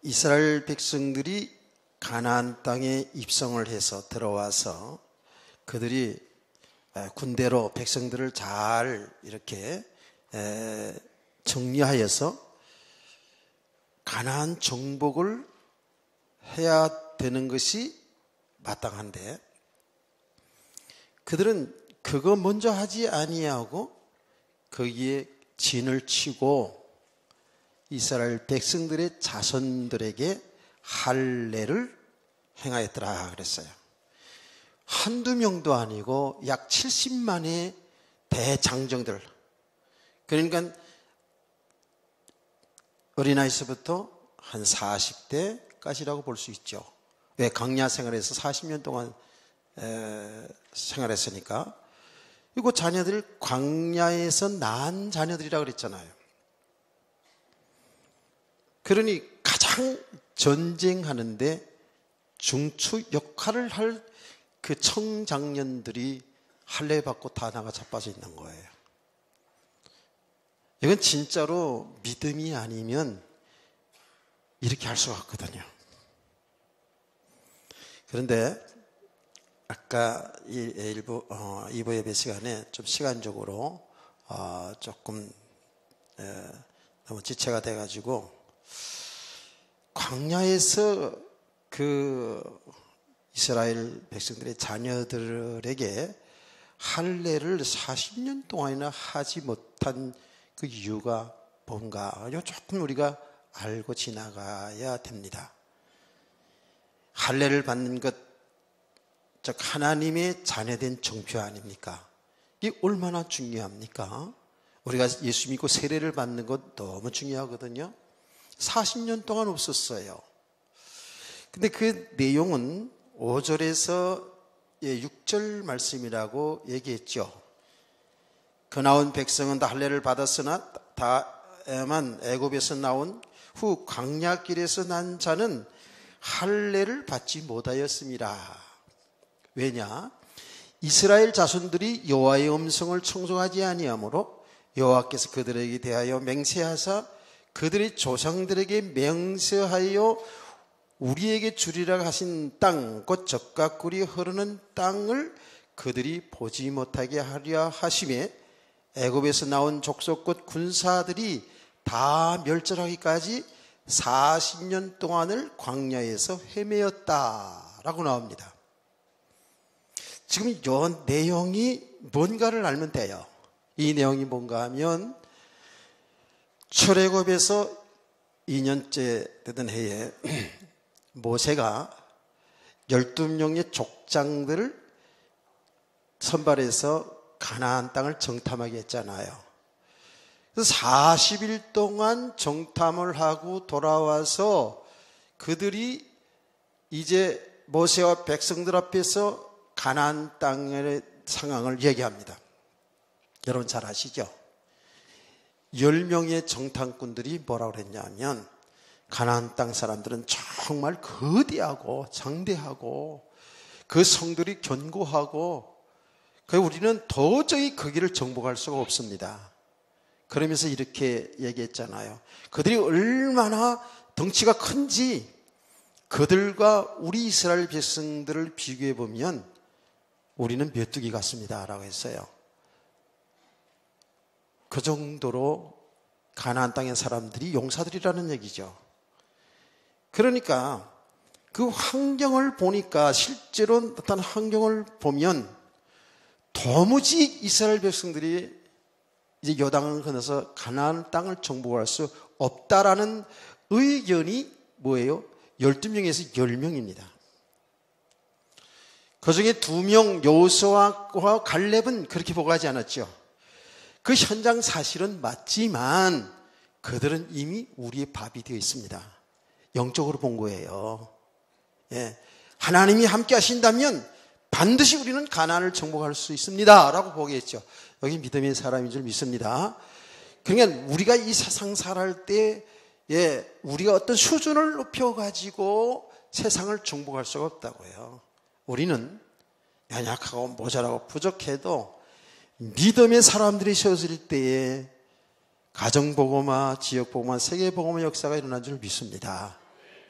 이스라엘 백성들이 가나안 땅에 입성을 해서 들어와서 그들이 군대로 백성들을 잘 이렇게 정리하여서 가나안 정복을 해야 되는 것이 마땅한데 그들은 그거 먼저 하지 아니하고 거기에 진을 치고 이스라엘 백성들의 자손들에게 할례를 행하였더라 그랬어요. 한두 명도 아니고 약 70만의 대장정들, 그러니까 어린아이서부터 한 40대까지라고 볼 수 있죠. 왜? 광야 생활에서 40년 동안 생활했으니까. 그리고 자녀들 광야에서 낳은 자녀들이라고 그랬잖아요. 그러니 가장 전쟁하는데 중추 역할을 할 그 청장년들이 할례 받고 다 나가 자빠져 있는 거예요. 이건 진짜로 믿음이 아니면 이렇게 할 수가 없거든요. 그런데 아까 2부 예배 시간에 좀 시간적으로 조금 너무 지체가 돼가지고 광야에서 그 이스라엘 백성들의 자녀들에게 할례를 40년 동안이나 하지 못한 그 이유가 뭔가 조금 우리가 알고 지나가야 됩니다. 할례를 받는 것, 즉 하나님의 자녀된 정표 아닙니까? 이게 얼마나 중요합니까? 우리가 예수 믿고 세례를 받는 것 너무 중요하거든요. 40년 동안 없었어요. 근데 그 내용은 5절에서 6절 말씀이라고 얘기했죠. 그 나온 백성은 다 할례를 받았으나 다만 애굽에서 나온 후 광야길에서 난 자는 할례를 받지 못하였습니다. 왜냐? 이스라엘 자손들이 여호와의 음성을 청종하지 아니하므로 여호와께서 그들에게 대하여 맹세하사 그들의 조상들에게 맹세하여 우리에게 주리라 하신 땅, 곧 젖과 꿀이 흐르는 땅을 그들이 보지 못하게 하려 하심에 애굽에서 나온 족속 곧 군사들이 다 멸절하기까지 40년 동안을 광야에서 헤매었다라고 나옵니다. 지금 이 내용이 뭔가를 알면 돼요. 이 내용이 뭔가 하면 출애굽에서 2년째 되던 해에 모세가 12명의 족장들을 선발해서 가나안 땅을 정탐하게 했잖아요. 그래서 40일 동안 정탐을 하고 돌아와서 그들이 이제 모세와 백성들 앞에서 가나안 땅의 상황을 얘기합니다. 여러분 잘 아시죠? 10명의 정탐꾼들이 뭐라고 그랬냐면 가나안 땅 사람들은 정말 거대하고 장대하고 그 성들이 견고하고 우리는 도저히 거기를 정복할 수가 없습니다. 그러면서 이렇게 얘기했잖아요. 그들이 얼마나 덩치가 큰지 그들과 우리 이스라엘 백성들을 비교해 보면 우리는 메뚜기 같습니다 라고 했어요. 그 정도로 가나안 땅의 사람들이 용사들이라는 얘기죠. 그러니까 그 환경을 보니까 실제로 나타난 환경을 보면 도무지 이스라엘 백성들이 이제 요단을 건너서 가나안 땅을 정복할 수 없다라는 의견이 뭐예요? 12명에서 10명입니다. 그 중에 2명 여호수아와 갈렙은 그렇게 보고 하지 않았죠. 그 현장 사실은 맞지만 그들은 이미 우리의 밥이 되어 있습니다. 영적으로 본 거예요. 예. 하나님이 함께 하신다면 반드시 우리는 가나안을 정복할 수 있습니다 라고 보겠죠. 여기 믿음의 사람인 줄 믿습니다. 그러니까 우리가 이 세상 살아갈 때 우리가 어떤 수준을 높여가지고 세상을 정복할 수가 없다고요. 우리는 연약하고 모자라고 부족해도 믿음의 사람들이 세워질 때에 가정복음화, 지역복음화, 세계복음화 역사가 일어난 줄 믿습니다.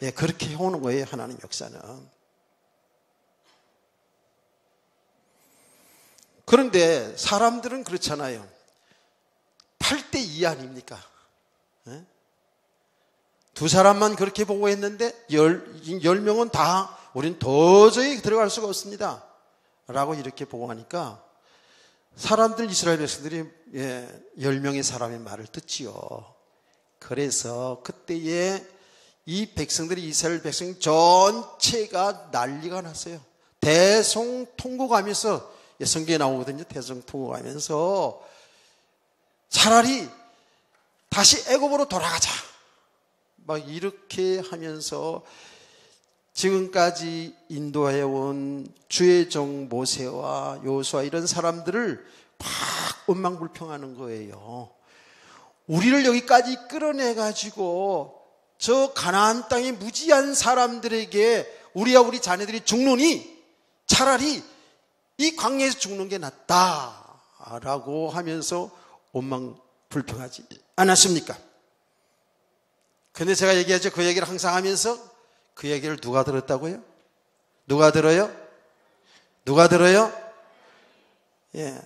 예, 그렇게 해오는 거예요, 하나님 역사는. 그런데 사람들은 그렇잖아요. 8대2 아닙니까? 예? 두 사람만 그렇게 보고 했는데 10명은 다 우린 도저히 들어갈 수가 없습니다 라고 이렇게 보고 하니까 사람들, 이스라엘 백성들이 10명의 사람의 말을 듣지요. 그래서 그때에 이 백성들이, 이스라엘 백성 전체가 난리가 났어요. 대성통곡하면서, 성경에 나오거든요. 대성통곡하면서 차라리 다시 애굽으로 돌아가자 막 이렇게 하면서 지금까지 인도해온 주의 종 모세와 여호수아 이런 사람들을 막 원망불평하는 거예요. 우리를 여기까지 끌어내가지고 저 가나안 땅의 무지한 사람들에게 우리와 우리 자녀들이 죽느니 차라리 이 광야에서 죽는 게 낫다라고 하면서 원망불평하지 않았습니까? 근데 제가 얘기하죠. 그 얘기를 항상 하면서 그 얘기를 누가 들었다고요? 누가 들어요? 누가 들어요? 예.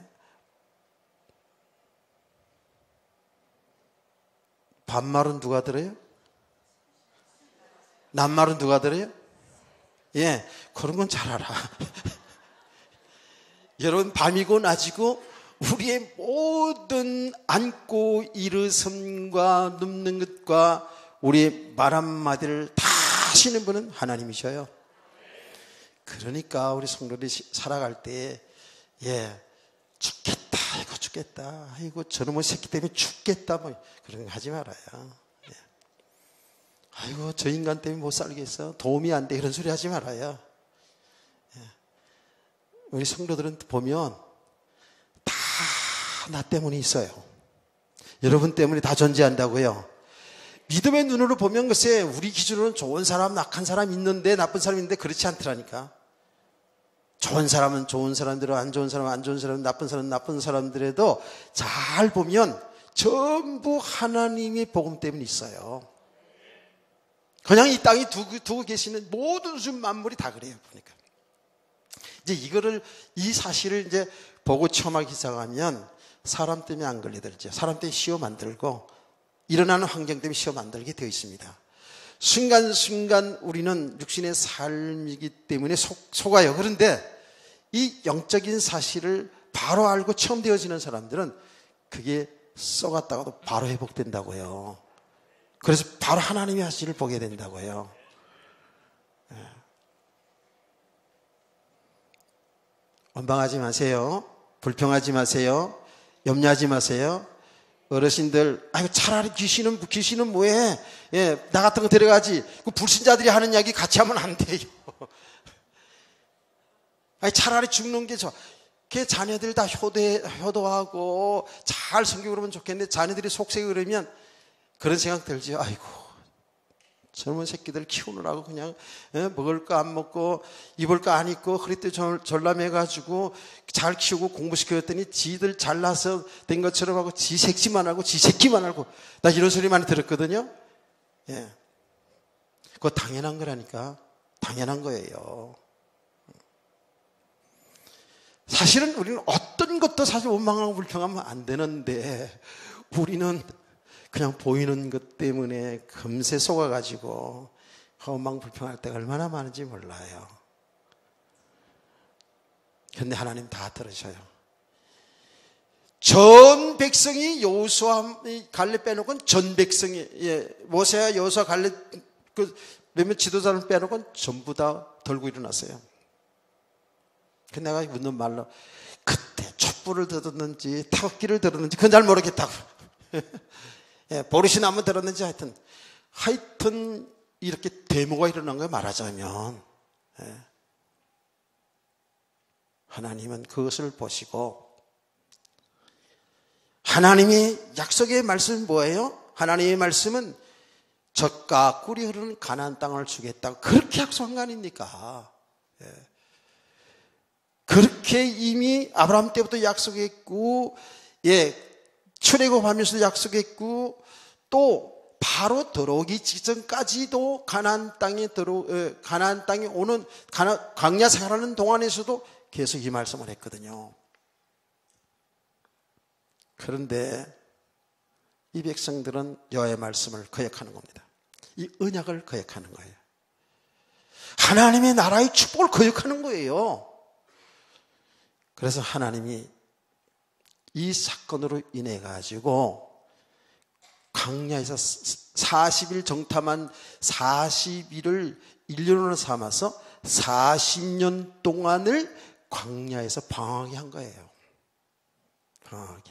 반말은 누가 들어요? 낱말은 누가 들어요? 예, 그런 건 잘 알아. 여러분, 밤이고 낮이고 우리의 모든 안고 일어섬과 눕는 것과 우리의 말 한마디를 다 하시는 분은 하나님이셔요. 그러니까 우리 성도들이 살아갈 때 죽겠다, 아이고 죽겠다, 아이고 저놈의 새끼 때문에 죽겠다 뭐 그런 거 하지 말아요. 아이고 저 인간 때문에 못 살겠어, 도움이 안 돼, 이런 소리 하지 말아요. 우리 성도들은 보면 다 나 때문에 있어요. 여러분 때문에 다 존재한다고요. 믿음의 눈으로 보면 글쎄 우리 기준으로는 좋은 사람, 악한 사람 있는데, 나쁜 사람 있는데 그렇지 않더라니까. 좋은 사람은 좋은 사람대로, 안 좋은 사람은 안 좋은 사람, 나쁜 사람은 나쁜 사람들에도 잘 보면 전부 하나님의 복음 때문에 있어요. 그냥 이 땅에 두고 계시는 모든 수 만물이 다 그래요, 보니까. 이제 이 사실을 이제 보고 체험하기 시작하면 사람 때문에 안 걸려들죠. 사람 때문에 시험 만들고 일어나는 환경 때문에 시험 만들게 되어 있습니다. 순간순간 우리는 육신의 삶이기 때문에 속아요. 그런데 이 영적인 사실을 바로 알고 체험되어지는 사람들은 그게 썩었다가도 바로 회복된다고요. 그래서 바로 하나님의 하시를 보게 된다고요. 원망하지 마세요. 불평하지 마세요. 염려하지 마세요. 어르신들, 아이고 차라리 귀신은 뭐해? 나 같은 거 데려가지. 그 불신자들이 하는 이야기 같이 하면 안 돼요. 아니 차라리 죽는 게 걔 자녀들 다 효도하고 잘 성경 그러면 좋겠는데 자녀들이 속세고 그러면 그런 생각 들죠. 아이고 젊은 새끼들 키우느라고 그냥 먹을 거 안 먹고 입을 거 안 입고 허리띠 졸라매가지고 잘 키우고 공부시켰더니 지들 잘나서 된 것처럼 하고 지 색지만 하고 지 새끼만 하고, 나 이런 소리 많이 들었거든요. 그거 당연한 거라니까. 당연한 거예요. 사실은 우리는 어떤 것도 사실 원망하고 불평하면 안 되는데 우리는 그냥 보이는 것 때문에 금세 속아가지고 원망불평할 때가 얼마나 많은지 몰라요. 그런데 하나님 다 들으셔요. 전 백성이 여호수아 갈렙 빼놓고는 전 백성이, 모세와 여호수아 갈렙 그 몇몇 지도자를 빼놓고는 전부 다 덜고 일어났어요. 그 내가 묻는 말로 그때 촛불을 들었는지 태극기를 들었는지 그건 잘 모르겠다고. 보르시 나무 들었는지 하여튼 이렇게 데모가 일어난 거예요, 말하자면. 하나님은 그것을 보시고, 하나님의 약속의 말씀은 뭐예요? 하나님의 말씀은 젖과 꿀이 흐르는 가나안 땅을 주겠다고 그렇게 약속한 거 아닙니까? 그렇게 이미 아브라함 때부터 약속했고, 출애굽하면서도 약속했고 또 바로 들어오기 직전까지도 가나안 땅에 오는 광야 생활하는 동안에서도 계속 이 말씀을 했거든요. 그런데 이 백성들은 여호와의 말씀을 거역하는 겁니다. 이 언약을 거역하는 거예요. 하나님의 나라의 축복을 거역하는 거예요. 그래서 하나님이 이 사건으로 인해 가지고 광야에서 40일 정탐한 40일을 1년으로 삼아서 40년 동안을 광야에서 방황하게 한 거예요. 방황하게.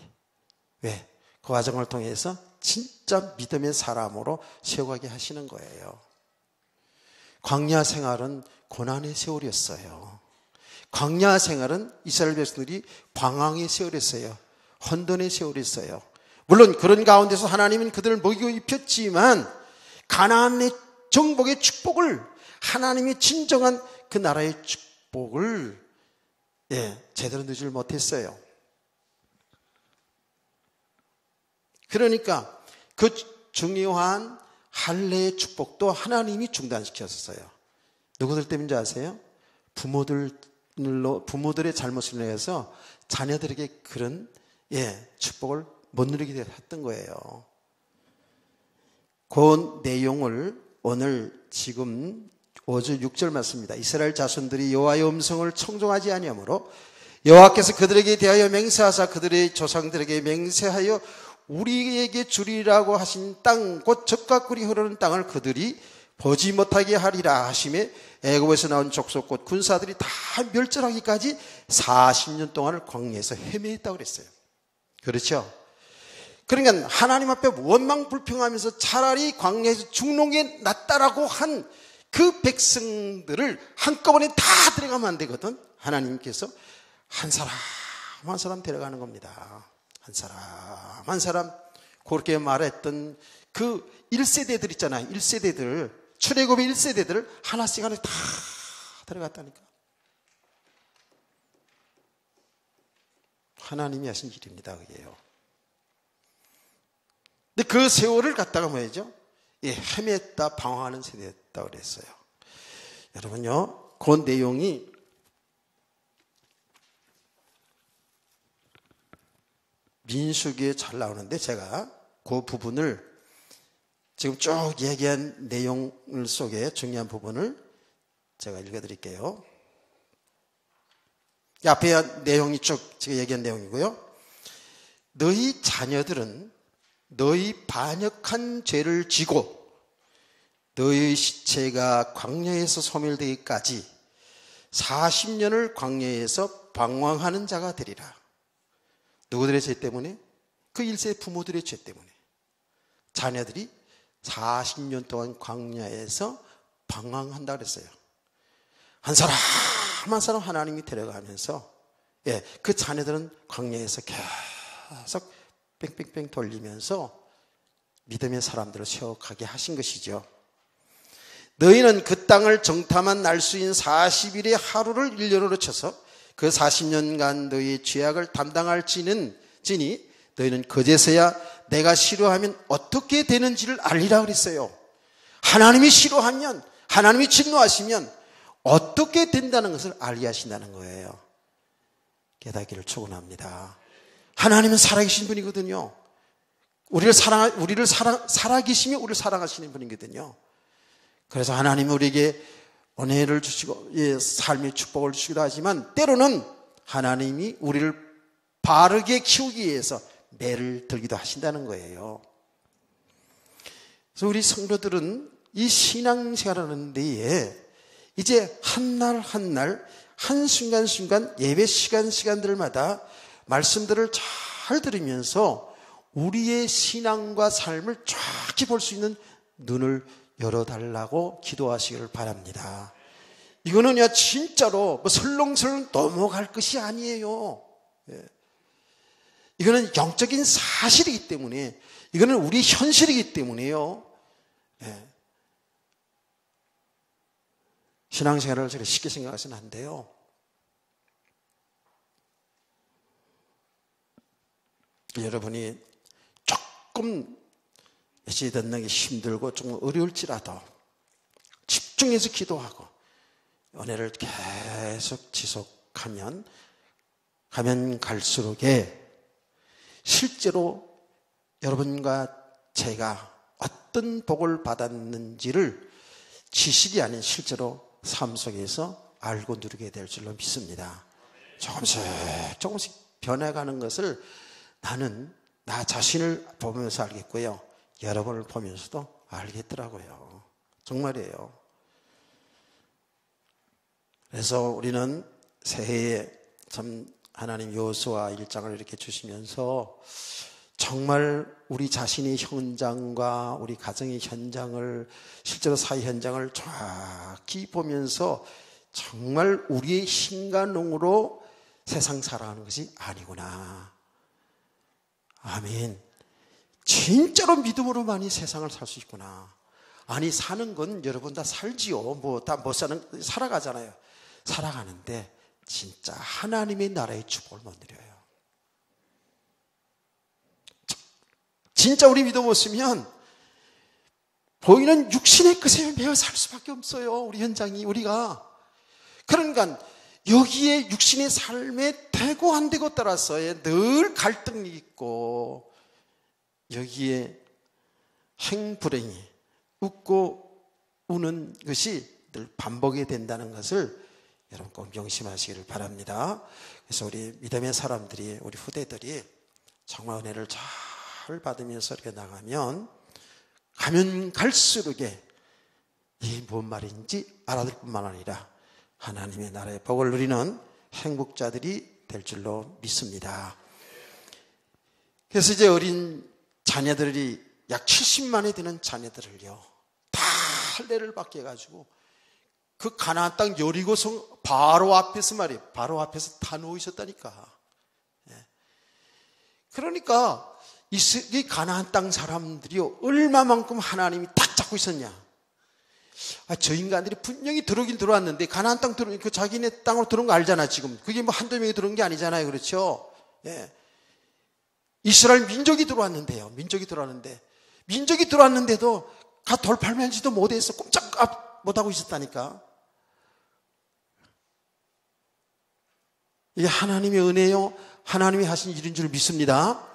왜? 그 과정을 통해서 진짜 믿음의 사람으로 세워가게 하시는 거예요. 광야 생활은 고난의 세월이었어요. 광야 생활은 이스라엘 백성들이 방황의 세월이었어요. 혼돈의 세월이었어요. 물론 그런 가운데서 하나님은 그들을 먹이고 입혔지만 가나안의 정복의 축복을, 하나님이 진정한 그 나라의 축복을 제대로 누리지 못했어요. 그러니까 그 중요한 할례의 축복도 하나님이 중단시켰어요. 누구들 때문인지 아세요? 부모들의 잘못을 인해서 자녀들에게 그런 축복을 못 누리게 했던 거예요. 그 내용을 오늘 지금 5절 6절 말씀입니다. 이스라엘 자손들이 여호와의 음성을 청종하지 아니하므로 여호와께서 그들에게 대하여 맹세하사 그들의 조상들에게 맹세하여 우리에게 주리라고 하신 땅 곧 젖과 꿀이 흐르는 땅을 그들이 보지 못하게 하리라 하심에 애굽에서 나온 족속 곧 군사들이 다 멸절하기까지 40년 동안을 광야에서 헤매했다고 그랬어요. 그렇죠? 그러니까 하나님 앞에 원망불평하면서 차라리 광야에서 죽는 게 낫다라고 한 그 백성들을 한꺼번에 다 데려가면 안 되거든. 하나님께서 한 사람 한 사람 데려가는 겁니다. 한 사람 한 사람. 그렇게 말했던 그 1세대들 있잖아요. 1세대들, 출애굽의 1세대들 하나씩 하나씩 다 데려갔다니까. 하나님이 하신 일입니다. 그게요. 근데 그 세월을 갖다가 뭐죠? 헤맸다 방황하는 세대였다고 그랬어요. 여러분요, 그 내용이 민수기에 잘 나오는데 제가 그 부분을 지금 쭉 얘기한 내용 속에 중요한 부분을 제가 읽어드릴게요. 앞에 내용이 쭉 제가 얘기한 내용이고요. 너희 자녀들은 너희 반역한 죄를 지고 너희 시체가 광야에서 소멸되기까지 40년을 광야에서 방황하는 자가 되리라. 누구들의 죄 때문에? 그 1세 부모들의 죄 때문에 자녀들이 40년 동안 광야에서 방황한다 그랬어요. 한 사람 한 사람 하나님이 데려가면서 그 자녀들은 광야에서 계속 뺑뺑뺑 돌리면서 믿음의 사람들을 세워가게 하신 것이죠. 너희는 그 땅을 정탐한 날수인 40일의 하루를 1년으로 쳐서 그 40년간 너희의 죄악을 담당할지니 너희는 그제서야 내가 싫어하면 어떻게 되는지를 알리라 그랬어요. 하나님이 싫어하면, 하나님이 진노하시면 어떻게 된다는 것을 알게 하신다는 거예요. 깨닫기를 축원합니다. 하나님은 살아계신 분이거든요. 살아계시며 우리를 사랑하시는 분이거든요. 그래서 하나님은 우리에게 은혜를 주시고 삶의 축복을 주시기도 하지만 때로는 하나님이 우리를 바르게 키우기 위해서 매를 들기도 하신다는 거예요. 그래서 우리 성도들은 이 신앙생활하는 데에 이제 한 날 한 날 한순간순간 예배 시간들마다 말씀들을 잘 들으면서 우리의 신앙과 삶을 정확히 볼 수 있는 눈을 열어달라고 기도하시기를 바랍니다. 이거는 진짜로 설렁설렁 넘어갈 것이 아니에요. 이거는 영적인 사실이기 때문에, 이거는 우리 현실이기 때문에요. 신앙생활을 제가 쉽게 생각하시면 안 돼요. 여러분이 조금 예시 듣는 게 힘들고 좀 어려울지라도 집중해서 기도하고 은혜를 계속 지속하면 가면 갈수록에 실제로 여러분과 제가 어떤 복을 받았는지를 지식이 아닌 실제로 삶 속에서 알고 누리게 될 줄로 믿습니다. 조금씩 변해가는 것을 나는 나 자신을 보면서 알겠고요. 여러분을 보면서도 알겠더라고요. 정말이에요. 그래서 우리는 새해에 참 하나님 여호수아 1장을 이렇게 주시면서 정말 우리 자신의 현장과 우리 가정의 현장을 실제로 사회 현장을 정확히 보면서 정말 우리의 힘과 능으로 세상 살아가는 것이 아니구나. 아멘. 진짜로 믿음으로만이 세상을 살 수 있구나. 아니 사는 건 여러분 다 살지요. 다 못 살아가잖아요. 살아가는데 진짜 하나님의 나라의 축복을 못 누려요. 진짜 우리 믿음 없으면 보이는 육신의 것에 매여 살 수밖에 없어요. 우리 현장이 우리가. 그러니까 여기에 육신의 삶에 되고 안 되고 따라서 늘 갈등이 있고 여기에 행불행이 웃고 우는 것이 늘 반복이 된다는 것을 여러분 꼭 명심하시기를 바랍니다. 그래서 우리 믿음의 사람들이 우리 후대들이 정말 은혜를 잘 받으면서 이렇게 나가면 가면 갈수록에 이게 뭔 말인지 알아들 뿐만 아니라 하나님의 나라의 복을 누리는 행복자들이 될 줄로 믿습니다. 그래서 이제 어린 자녀들이 약 70만이 되는 자녀들을요 다 할례를 받게 해가지고 그 가나안 땅 여리고성 바로 앞에서 말이에요. 바로 앞에서 다 누워있었다니까. 그러니까 이 가나안 땅 사람들이요 얼마만큼 하나님이 딱 잡고 있었냐. 저 인간들이 분명히 들어오긴 들어왔는데 가나안 땅 그 자기네 땅으로 들어온 거 알잖아. 지금 그게 뭐 한두 명이 들어온 게 아니잖아요. 그렇죠? 예. 이스라엘 민족이 들어왔는데요. 민족이 들어왔는데도 가 돌팔매지도 못해서 꼼짝 못하고 있었다니까. 이게 하나님의 은혜요 하나님이 하신 일인 줄 믿습니다.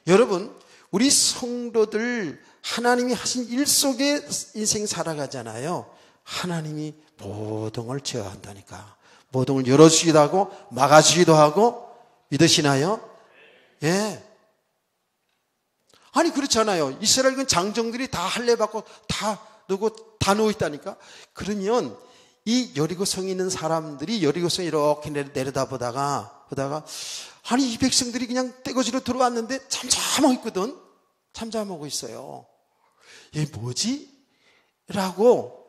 여러분 우리 성도들 하나님이 하신 일 속에 인생 살아가잖아요. 하나님이 모든 걸 제어한다니까. 모든 걸 열어주기도 하고 막아주기도 하고 믿으시나요? 예. 아니 그렇잖아요. 이스라엘 장정들이 다 할례 받고 다 누워있다니까. 그러면 이 여리고성에 있는 사람들이 여리고성에 이렇게 내려다보다가 아니 이 백성들이 그냥 떼거지로 들어왔는데 잠잠하고 있거든. 잠잠하고 있어요. 이게 뭐지? 라고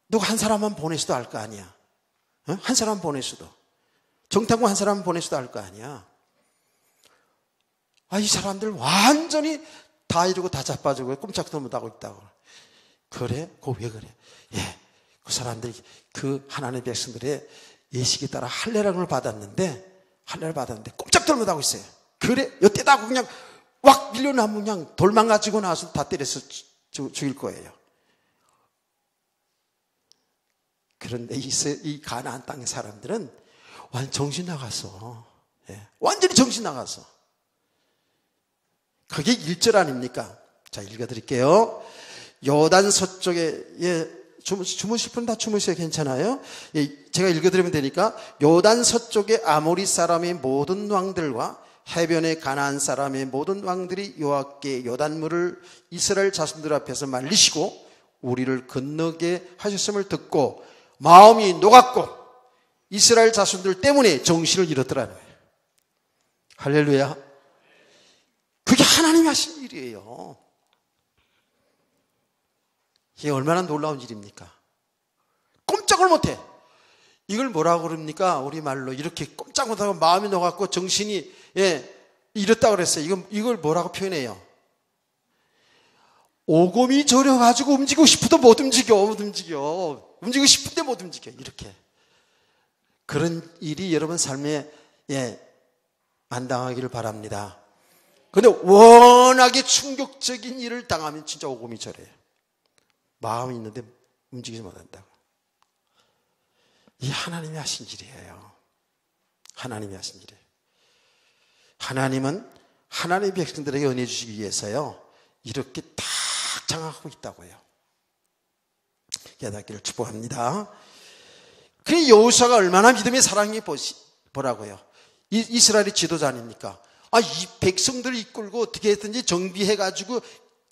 누가 한 사람만 보내서도 알 거 아니야. 한 사람 보내서도 정탐구 한 사람 보내서도 알 거 아니야. 이 사람들 완전히 다 이러고 다 자빠지고 꼼짝도 못하고 있다고. 그래? 왜 그래? 그 사람들이 그 하나님의 백성들의 예식에 따라 할례를 받았는데 꼼짝도 못하고 있어요. 그래? 여태다 그냥 왁 밀려나면 그냥 돌만 가지고 나와서 다 때려서 죽일 거예요. 그런데 이 가나안 땅의 사람들은 완전 정신 나갔어. 완전히 정신 나갔어. 그게 1절 아닙니까? 자, 읽어드릴게요. 요단 서쪽에, 주무실 분 다 주무셔야 괜찮아요. 제가 읽어드리면 되니까, 요단 서쪽에 아모리 사람의 모든 왕들과 해변에 가나안 사람의 모든 왕들이 여호와께 요단물을 이스라엘 자손들 앞에서 말리시고 우리를 건너게 하셨음을 듣고 마음이 녹았고 이스라엘 자손들 때문에 정신을 잃었더라는 거예요. 할렐루야. 그게 하나님이 하신 일이에요. 이게 얼마나 놀라운 일입니까? 꼼짝을 못해. 이걸 뭐라고 그럽니까? 우리말로 이렇게 꼼짝 못하고 마음이 녹았고 정신이 잃었다고 그랬어요. 이걸 뭐라고 표현해요? 오금이 저려가지고 움직이고 싶어도 못 움직여. 움직이고 싶은데 못 움직여. 이렇게. 그런 일이 여러분 삶에 안 당하기를 바랍니다. 그런데 워낙에 충격적인 일을 당하면 진짜 오금이 절해요. 마음이 있는데 움직이지 못한다고. 이 하나님이 하신 일이에요. 하나님이 하신 일이에요. 하나님은 하나님의 백성들에게 은혜 주시기 위해서요, 이렇게 딱 장악하고 있다고요. 깨닫기를 축복합니다. 그 여호수아가 얼마나 믿음의 사랑이 보라고요. 이스라엘의 지도자 아닙니까? 이 백성들을 이끌고 어떻게 했든지 정비해가지고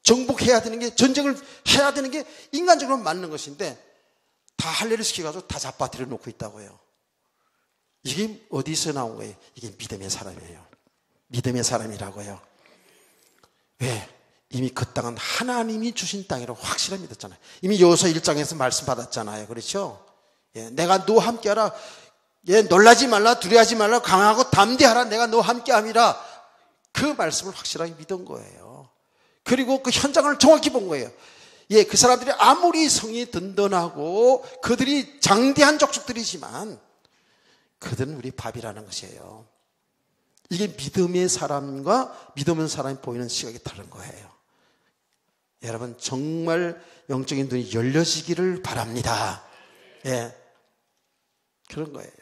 정복해야 되는 게, 전쟁을 해야 되는 게 인간적으로 맞는 것인데 다 할례를 시켜가지고 다 잡아들여 놓고 있다고요. 이게 어디서 나온 거예요? 이게 믿음의 사람이에요. 믿음의 사람이라고요. 왜? 이미 그 땅은 하나님이 주신 땅이라고 확실히 믿었잖아요. 이미 여호수아 1장에서 말씀 받았잖아요. 그렇죠? 예, 내가 너와 함께하라. 예, 놀라지 말라, 두려워하지 말라, 강하고 담대하라. 내가 너와 함께함이라. 그 말씀을 확실하게 믿은 거예요. 그리고 그 현장을 정확히 본 거예요. 예, 그 사람들이 아무리 성이 든든하고 그들이 장대한 족속들이지만 그들은 우리 밥이라는 것이에요. 이게 믿음의 사람과 믿음 없는 사람이 보이는 시각이 다른 거예요. 여러분, 정말 영적인 눈이 열려지기를 바랍니다. 예, 그런 거예요.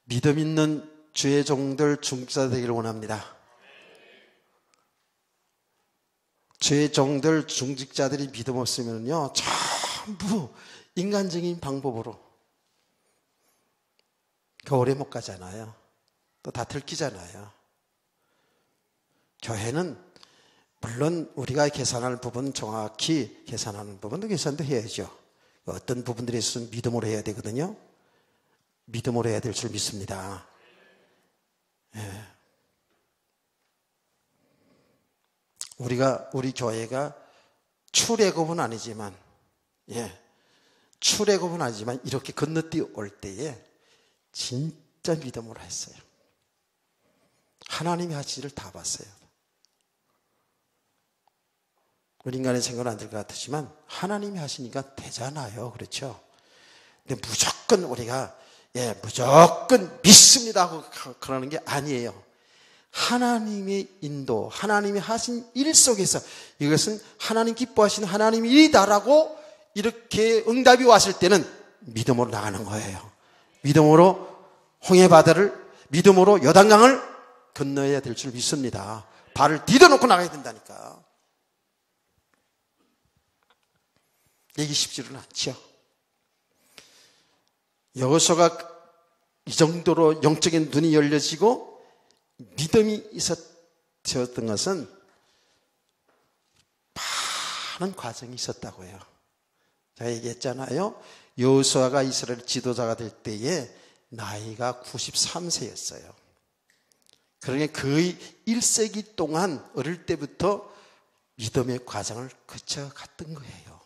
믿음 있는 주의 종들, 중직자 되기를 원합니다. 주의 종들, 중직자들이 믿음 없으면요, 전부 인간적인 방법으로 오래 못 가잖아요. 또 다 들키잖아요. 교회는 물론 우리가 계산할 부분 정확히 계산하는 부분도 계산도 해야죠. 어떤 부분들에 있어서는 믿음으로 해야 되거든요. 믿음으로 해야 될 줄 믿습니다. 예. 우리 교회가 출애굽은 아니지만, 예, 출애굽은 아니지만 이렇게 건너뛰어 올 때에 진짜 믿음으로 했어요. 하나님이 하신 일을 다 봤어요. 우리 인간의 생각은 안 될 것 같지만 하나님이 하시니까 되잖아요. 그렇죠? 근데 무조건 우리가 무조건 믿습니다 하고 그러는 게 아니에요. 하나님의 인도, 하나님이 하신 일 속에서 이것은 하나님 기뻐하시는 하나님의 일이다라고 이렇게 응답이 왔을 때는 믿음으로 나가는 거예요. 믿음으로 홍해바다를, 믿음으로 요단강을 건너야 될 줄 믿습니다. 발을 디뎌놓고 나가야 된다니까. 얘기 쉽지는 않죠. 여호수아가 이 정도로 영적인 눈이 열려지고 믿음이 있었던 것은 많은 과정이 있었다고요. 제가 얘기했잖아요. 여호수아가 이스라엘 지도자가 될 때에 나이가 93세였어요. 그러니까 거의 1세기 동안 어릴 때부터 믿음의 과정을 거쳐갔던 거예요.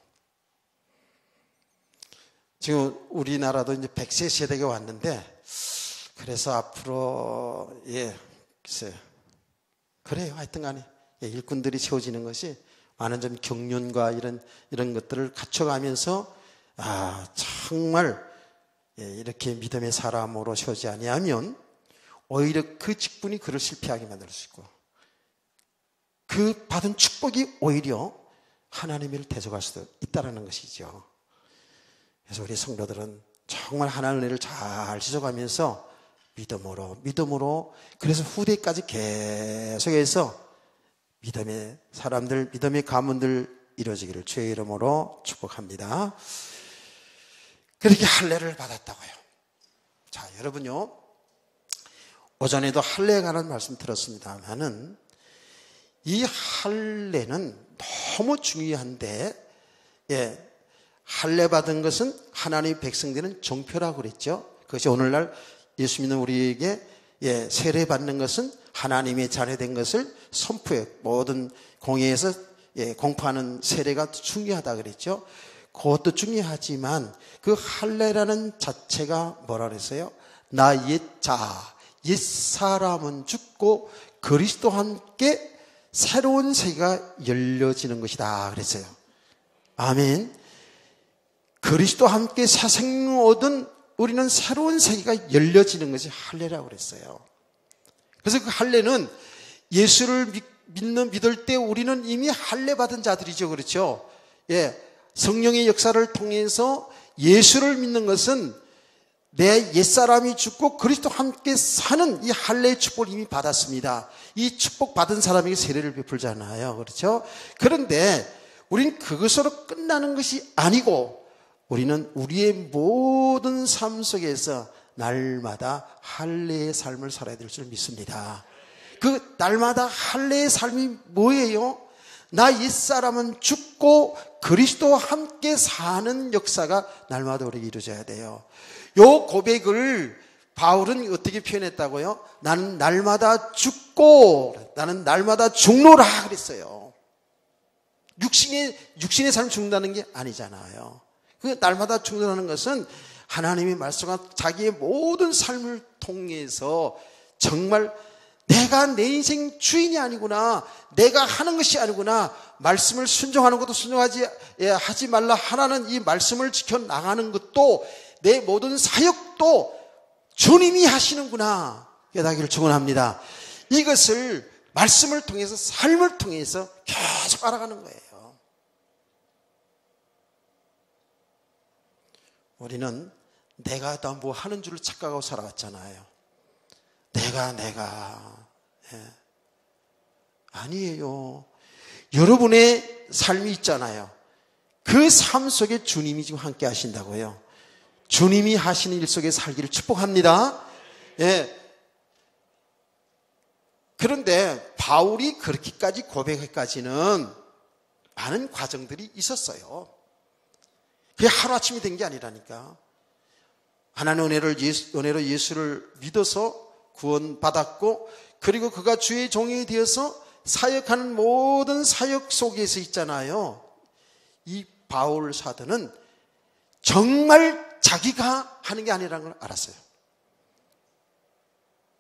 지금 우리나라도 이제 100세 세대가 왔는데, 그래서 앞으로, 글쎄요. 그래요. 하여튼 간에. 일꾼들이 세워지는 것이 많은 좀 경륜과 이런 것들을 갖춰가면서, 정말, 이렇게 믿음의 사람으로 세우지 아니하면, 오히려 그 직분이 그를 실패하게 만들 수 있고, 그 받은 축복이 오히려 하나님을 대적할 수도 있다는 것이죠. 그래서 우리 성도들은 정말 하나님의 은혜를 잘 지져가면서 믿음으로 그래서 후대까지 계속해서 믿음의 사람들, 믿음의 가문들 이루어지기를 주의 이름으로 축복합니다. 그렇게 할례를 받았다고요. 자, 여러분요, 오전에도 할례에 관한 말씀 들었습니다만은 이 할례는 너무 중요한데, 할례 받은 것은 하나님의 백성들은 정표라고 그랬죠. 그것이 오늘날 예수 믿는 우리에게 세례 받는 것은 하나님의 자녀된 것을 선포해 모든 공회에서 공포하는 세례가 중요하다 그랬죠. 그것도 중요하지만 그 할례라는 자체가 뭐라 그랬어요? 나 옛 사람은 죽고 그리스도와 함께 새로운 세계가 열려지는 것이다 그랬어요. 아멘. 그리스도와 함께 새 생명 얻은 우리는 새로운 세계가 열려지는 것이 할례라고 그랬어요. 그래서 그 할례는 예수를 믿을 때 우리는 이미 할례 받은 자들이죠. 그렇죠? 예. 성령의 역사를 통해서 예수를 믿는 것은 내 옛사람이 죽고 그리스도와 함께 사는 이 할례의 축복을 이미 받았습니다. 이 축복 받은 사람에게 세례를 베풀잖아요. 그렇죠? 그런데 우리는 그것으로 끝나는 것이 아니고 우리는 우리의 모든 삶 속에서 날마다 할례의 삶을 살아야 될 줄 믿습니다. 그 날마다 할례의 삶이 뭐예요? 나 옛사람은 죽고 그리스도와 함께 사는 역사가 날마다 우리에게 이루어져야 돼요. 요 고백을 바울은 어떻게 표현했다고요? 나는 날마다 죽고 나는 날마다 죽노라 그랬어요. 육신의 삶을 죽는다는 게 아니잖아요. 그 날마다 죽는다는 것은 하나님의 말씀과 자기의 모든 삶을 통해서 정말 내가 내 인생 주인이 아니구나, 내가 하는 것이 아니구나, 말씀을 순종하는 것도 하지 말라 하라는 이 말씀을 지켜나가는 것도 내 모든 사역도 주님이 하시는구나 깨닫기를 축원합니다. 이것을 말씀을 통해서 삶을 통해서 계속 알아가는 거예요. 우리는 내가 다 뭐 하는 줄을 착각하고 살아왔잖아요. 내가 아니에요. 여러분의 삶이 있잖아요. 그 삶 속에 주님이 지금 함께 하신다고요. 주님이 하시는 일 속에 살기를 축복합니다. 예. 그런데 바울이 그렇게까지 고백하기까지는 많은 과정들이 있었어요. 그게 하루아침이 된 게 아니라니까. 하나님의 은혜로 예수를 믿어서 구원받았고, 그리고 그가 주의 종이 되어서 사역하는 모든 사역 속에서 있잖아요. 이 바울 사도는 정말 자기가 하는 게 아니라는 걸 알았어요.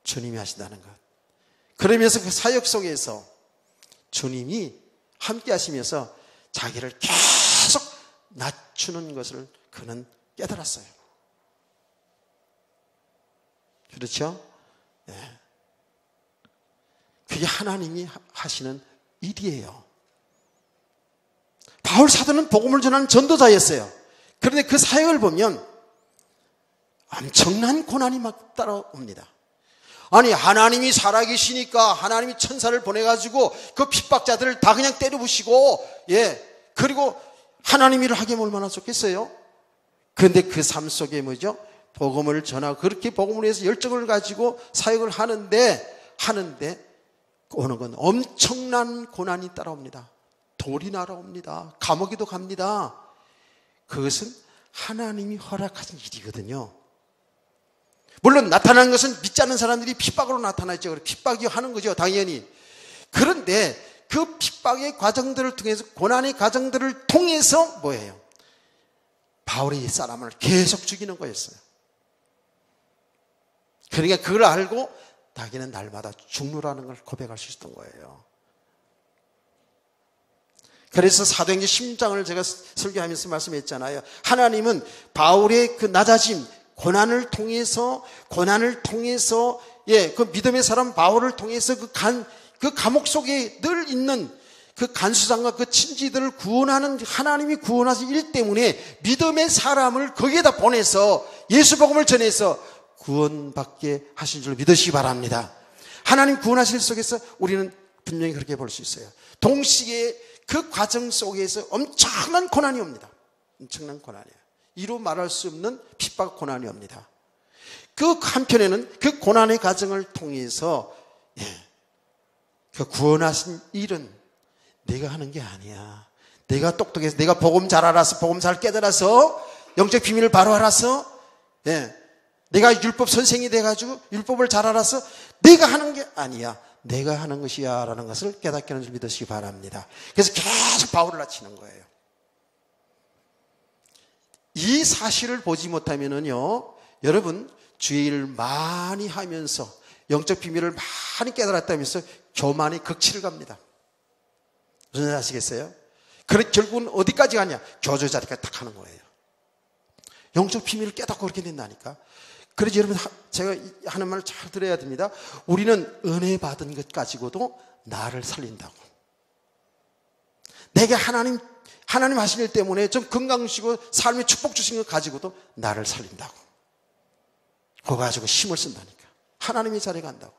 주님이 하신다는 것. 그러면서 그 사역 속에서 주님이 함께 하시면서 자기를 계속 낮추는 것을 그는 깨달았어요. 그렇죠? 네. 그게 하나님이 하시는 일이에요. 바울 사도는 복음을 전하는 전도자였어요. 그런데 그 사역을 보면 엄청난 고난이 막 따라옵니다. 아니, 하나님이 살아계시니까 하나님이 천사를 보내가지고 그 핍박자들을 다 그냥 때려부시고, 그리고 하나님 일을 하게 얼마나 좋겠어요? 그런데 그 삶 속에 뭐죠? 복음을 전하고 그렇게 복음을 위해서 열정을 가지고 사역을 하는데 오는 건 엄청난 고난이 따라옵니다. 돌이 날아옵니다. 감옥에도 갑니다. 그것은 하나님이 허락하신 일이거든요. 물론 나타나는 것은 믿지 않는 사람들이 핍박으로 나타나죠. 핍박이 하는 거죠, 당연히. 그런데 그 핍박의 과정들을 통해서, 고난의 과정들을 통해서 뭐예요? 바울의 사람을 계속 죽이는 거였어요. 그러니까 그걸 알고 자기는 날마다 죽노라는 걸 고백할 수 있었던 거예요. 그래서 사도행전 10장을 제가 설교하면서 말씀했잖아요. 하나님은 바울의 그 낮아짐, 고난을 통해서 그 믿음의 사람 바울을 통해서 그 감옥 속에 늘 있는 그 간수장과 그 친지들을 구원하는 하나님이 구원하신 일 때문에 믿음의 사람을 거기에다 보내서 예수 복음을 전해서 구원받게 하신 줄 믿으시기 바랍니다. 하나님 구원하실 속에서 우리는 분명히 그렇게 볼 수 있어요. 동시에 그 과정 속에서 엄청난 고난이 옵니다. 엄청난 고난이에요. 이루 말할 수 없는 핍박 고난이 옵니다. 그 한편에는 그 고난의 과정을 통해서 그 구원하신 일은 내가 하는 게 아니야. 내가 똑똑해서, 내가 복음 잘 알아서, 복음 잘 깨달아서, 영적 비밀을 바로 알아서, 내가 율법 선생이 돼가지고 율법을 잘 알아서 내가 하는 게 아니야. 내가 하는 것이야 라는 것을 깨닫게 하는 줄 믿으시기 바랍니다. 그래서 계속 바울을 낮추는 거예요. 이 사실을 보지 못하면은요, 여러분 주의 일을 많이 하면서 영적 비밀을 많이 깨달았다면서 교만의 극치를 갑니다. 무슨 말 아시겠어요? 그래 결국은 어디까지 가냐? 교조 자리까지 딱 하는 거예요. 영적 비밀을 깨닫고 그렇게 된다니까. 그래서 여러분, 제가 하는 말 잘 들어야 됩니다. 우리는 은혜 받은 것 가지고도 나를 살린다고. 내게 하나님 하신 일 때문에 좀 건강 주시고 삶에 축복 주신 것 가지고도 나를 살린다고. 그거 가지고 힘을 쓴다니까. 하나님이 잘해 간다고.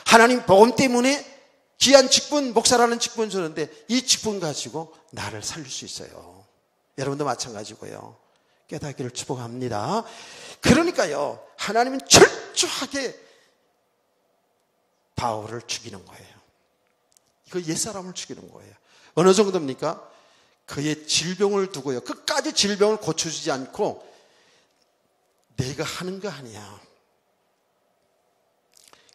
하나님 복음 때문에 귀한 직분, 목사라는 직분 주는데 이 직분 가지고 나를 살릴 수 있어요. 여러분도 마찬가지고요. 깨닫기를 축복합니다. 그러니까요, 하나님은 철저하게 바울을 죽이는 거예요. 이거 옛사람을 죽이는 거예요. 어느 정도입니까? 그의 질병을 두고요, 끝까지 질병을 고쳐주지 않고 내가 하는 거 아니야.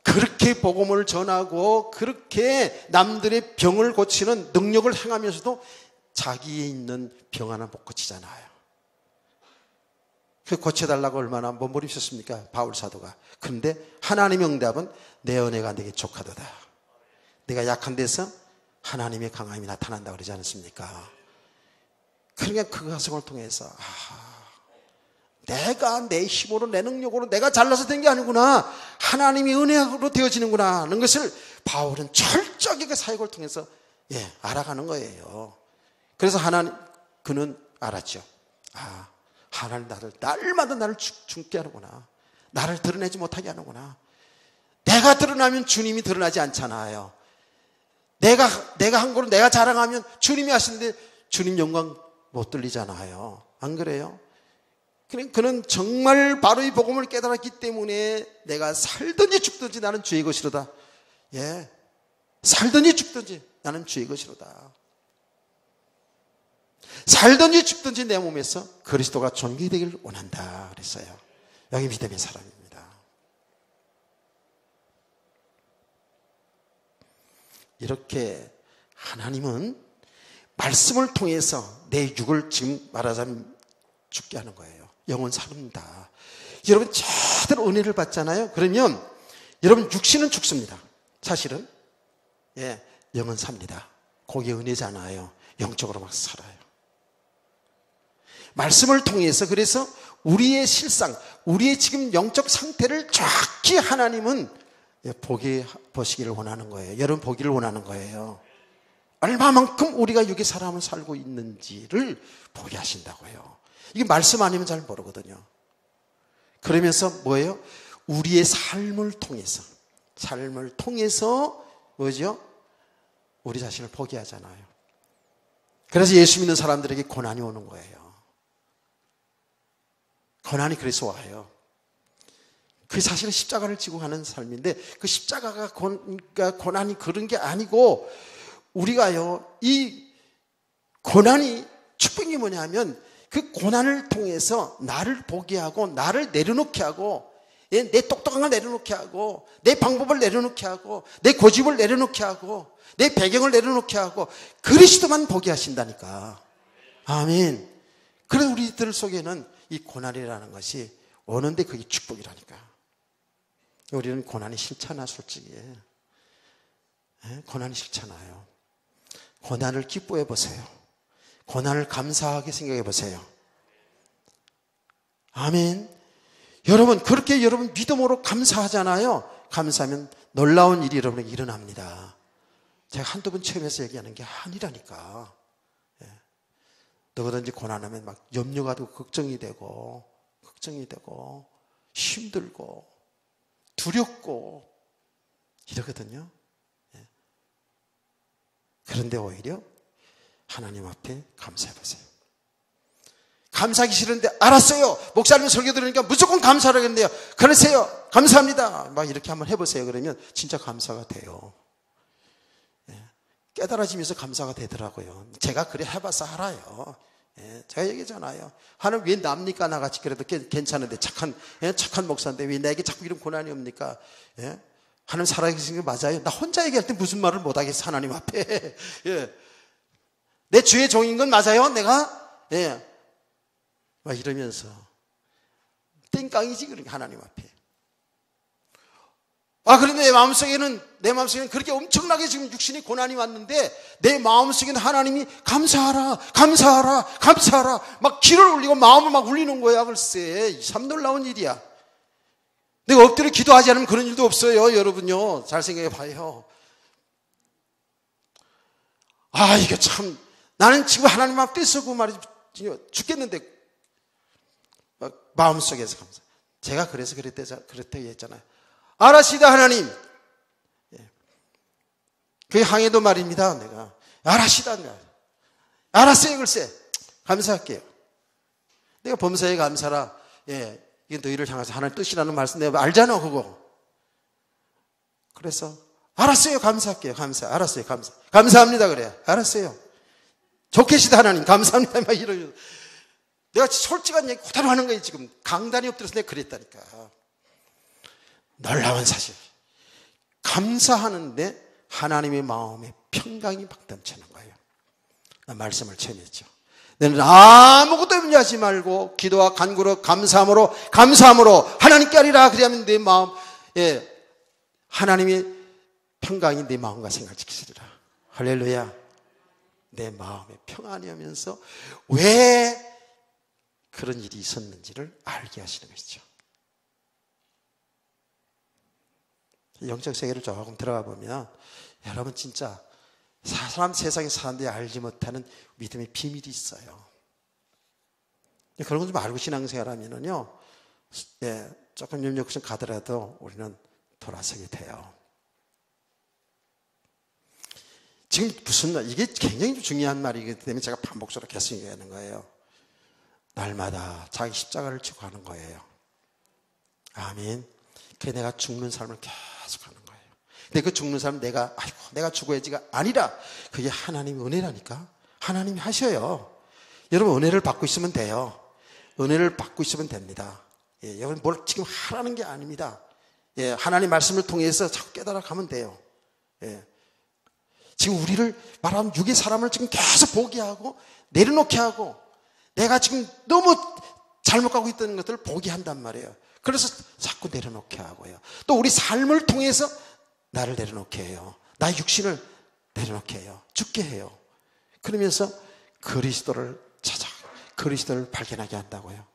그렇게 복음을 전하고 그렇게 남들의 병을 고치는 능력을 행하면서도 자기에 있는 병 하나 못 고치잖아요. 그 고쳐달라고 얼마나 몸부림쳤습니까? 바울 사도가. 그런데 하나님의 응답은 내 은혜가 내게 족하도다. 내가 약한 데서 하나님의 강함이 나타난다 그러지 않습니까? 그러니까 그 과정을 통해서 내가 내 힘으로 내 능력으로 내가 잘나서 된 게 아니구나, 하나님이 은혜로 되어지는구나 하는 것을 바울은 철저하게 그 사역을 통해서 알아가는 거예요. 그래서 그는 알았죠. 하나님 날마다 나를 죽게 하는구나, 나를 드러내지 못하게 하는구나. 내가 드러나면 주님이 드러나지 않잖아요. 내가 한 거로 내가 자랑하면 주님이 하시는데 주님 영광 못 들리잖아요. 안 그래요? 그는 정말 바로 이 복음을 깨달았기 때문에 내가 살든지 죽든지 나는 주의 것이로다. 살든지 죽든지 나는 주의 것이로다. 살든지 죽든지 내 몸에서 그리스도가 존귀되기를 원한다 그랬어요. 여기 믿음의 사람입니다. 이렇게 하나님은 말씀을 통해서 내 육을 지금 말하자면 죽게 하는 거예요. 영은 삽니다. 여러분 제대로 은혜를 받잖아요. 그러면 여러분 육신은 죽습니다. 사실은 영은 삽니다. 그게 은혜잖아요. 영적으로 막 살아요. 말씀을 통해서 그래서 우리의 실상, 우리의 지금 영적 상태를 정확히 하나님은 보시기를 원하는 거예요. 여러분 보기를 원하는 거예요. 얼마만큼 우리가 육의 사람을 살고 있는지를 보게 하신다고요. 이게 말씀 아니면 잘 모르거든요. 그러면서 뭐예요? 우리의 삶을 통해서 뭐죠? 우리 자신을 보게 하잖아요. 그래서 예수 믿는 사람들에게 고난이 오는 거예요. 고난이 그래서 와요. 그 사실은 십자가를 지고 가는 삶인데 그 십자가가 고난이 그런 게 아니고 우리가요, 이 고난이 축복이 뭐냐면 그 고난을 통해서 나를 보게 하고 나를 내려놓게 하고 내 똑똑한 걸 내려놓게 하고 내 방법을 내려놓게 하고 내 고집을 내려놓게 하고 내 배경을 내려놓게 하고 그리스도만 보게 하신다니까. 아멘. 그래서 우리들 속에는 이 고난이라는 것이 오는데 그게 축복이라니까. 우리는 고난이 싫잖아, 솔직히. 고난이 싫잖아요. 고난을 기뻐해 보세요. 고난을 감사하게 생각해 보세요. 아멘. 여러분, 그렇게 여러분 믿음으로 감사하잖아요. 감사하면 놀라운 일이 여러분에게 일어납니다. 제가 한두 번 체험해서 얘기하는 게 아니라니까. 누구든지 고난하면 막 염려가 되고 걱정이 되고 힘들고 두렵고 이러거든요. 그런데 오히려 하나님 앞에 감사해 보세요. 감사하기 싫은데 알았어요. 목사님 설교 들으니까 무조건 감사를 하겠네요. 그러세요. 감사합니다. 막 이렇게 한번 해보세요. 그러면 진짜 감사가 돼요. 깨달아지면서 감사가 되더라고요. 제가 그래 해봐서 알아요. 제가 얘기잖아요. 하나님 왜 납니까? 나같이 그래도 괜찮은데 착한 목사인데 왜 내게 자꾸 이런 고난이 옵니까? 하나님 살아계신 게 맞아요. 나 혼자 얘기할 때 무슨 말을 못하겠어, 하나님 앞에. 내 주의 종인 건 맞아요, 내가? 막 이러면서 땡깡이지, 그러니까 하나님 앞에. 그런데 내 마음속에는 그렇게 엄청나게 지금 육신의 고난이 왔는데 내 마음속에는 하나님이 감사하라, 감사하라, 감사하라 막 기를 울리고 마음을 막 울리는 거야. 글쎄, 참 놀라운 일이야. 내가 엎드려 기도하지 않으면 그런 일도 없어요. 여러분요, 잘 생각해 봐요. 이게 참, 나는 지금 하나님 앞에 서고 말이지 죽겠는데 마음속에서 감사. 제가 그래서 그랬다고 했잖아요. 알았시다 하나님. 그 항해도 말입니다. 내가 알았시다. 알았어요. 글쎄 감사할게요. 내가 범사에 감사라. 이게 너희를 향해서 하나님 뜻이라는 말씀 내가 알잖아 그거. 그래서 알았어요. 감사할게요. 알았어요. 감사합니다. 그래. 알았어요. 좋겠시다 하나님. 감사합니다. 막 이러면 내가 솔직한 얘기 그대로 하는 거예요. 지금 강단이 엎드려서 내가 그랬다니까. 놀라운 사실. 감사하는데 하나님의 마음에 평강이 막 넘치는 거예요. 나 말씀을 전했죠. 너는 아무것도 염려하지 말고 기도와 간구로 감사함으로 하나님께 하리라. 그리하면 내 마음, 하나님의 평강이 내 마음과 생각을 지키시리라. 할렐루야. 내 마음에 평안이 오면서 왜 그런 일이 있었는지를 알게 하시는 것이죠. 영적 세계를 조금 들어가 보면 여러분 진짜 세상에 사는데 알지 못하는 믿음의 비밀이 있어요. 그런 거 좀 알고 신앙생활하면요, 조금 염려구심 가더라도 우리는 돌아서게 돼요. 지금 이게 굉장히 중요한 말이기 때문에 제가 반복적으로 계속 얘기하는 거예요. 날마다 자기 십자가를 지고 하는 거예요. 아멘. 그게 내가 죽는 삶을 계속 하는 거예요. 근데 그 죽는 삶 내가 죽어야지가 아니라 그게 하나님의 은혜라니까. 하나님이 하셔요. 여러분 은혜를 받고 있으면 돼요. 은혜를 받고 있으면 됩니다. 여러분 뭘 지금 하라는 게 아닙니다. 하나님 말씀을 통해서 자꾸 깨달아 가면 돼요. 지금 우리를 말하면 육의 사람을 지금 계속 보게 하고 내려놓게 하고 내가 지금 너무 잘못 가고 있다는 것들을 보게 한단 말이에요. 그래서 자꾸 내려놓게 하고요. 또 우리 삶을 통해서 나를 내려놓게 해요. 나의 육신을 내려놓게 해요. 죽게 해요. 그러면서 그리스도를 그리스도를 발견하게 한다고요.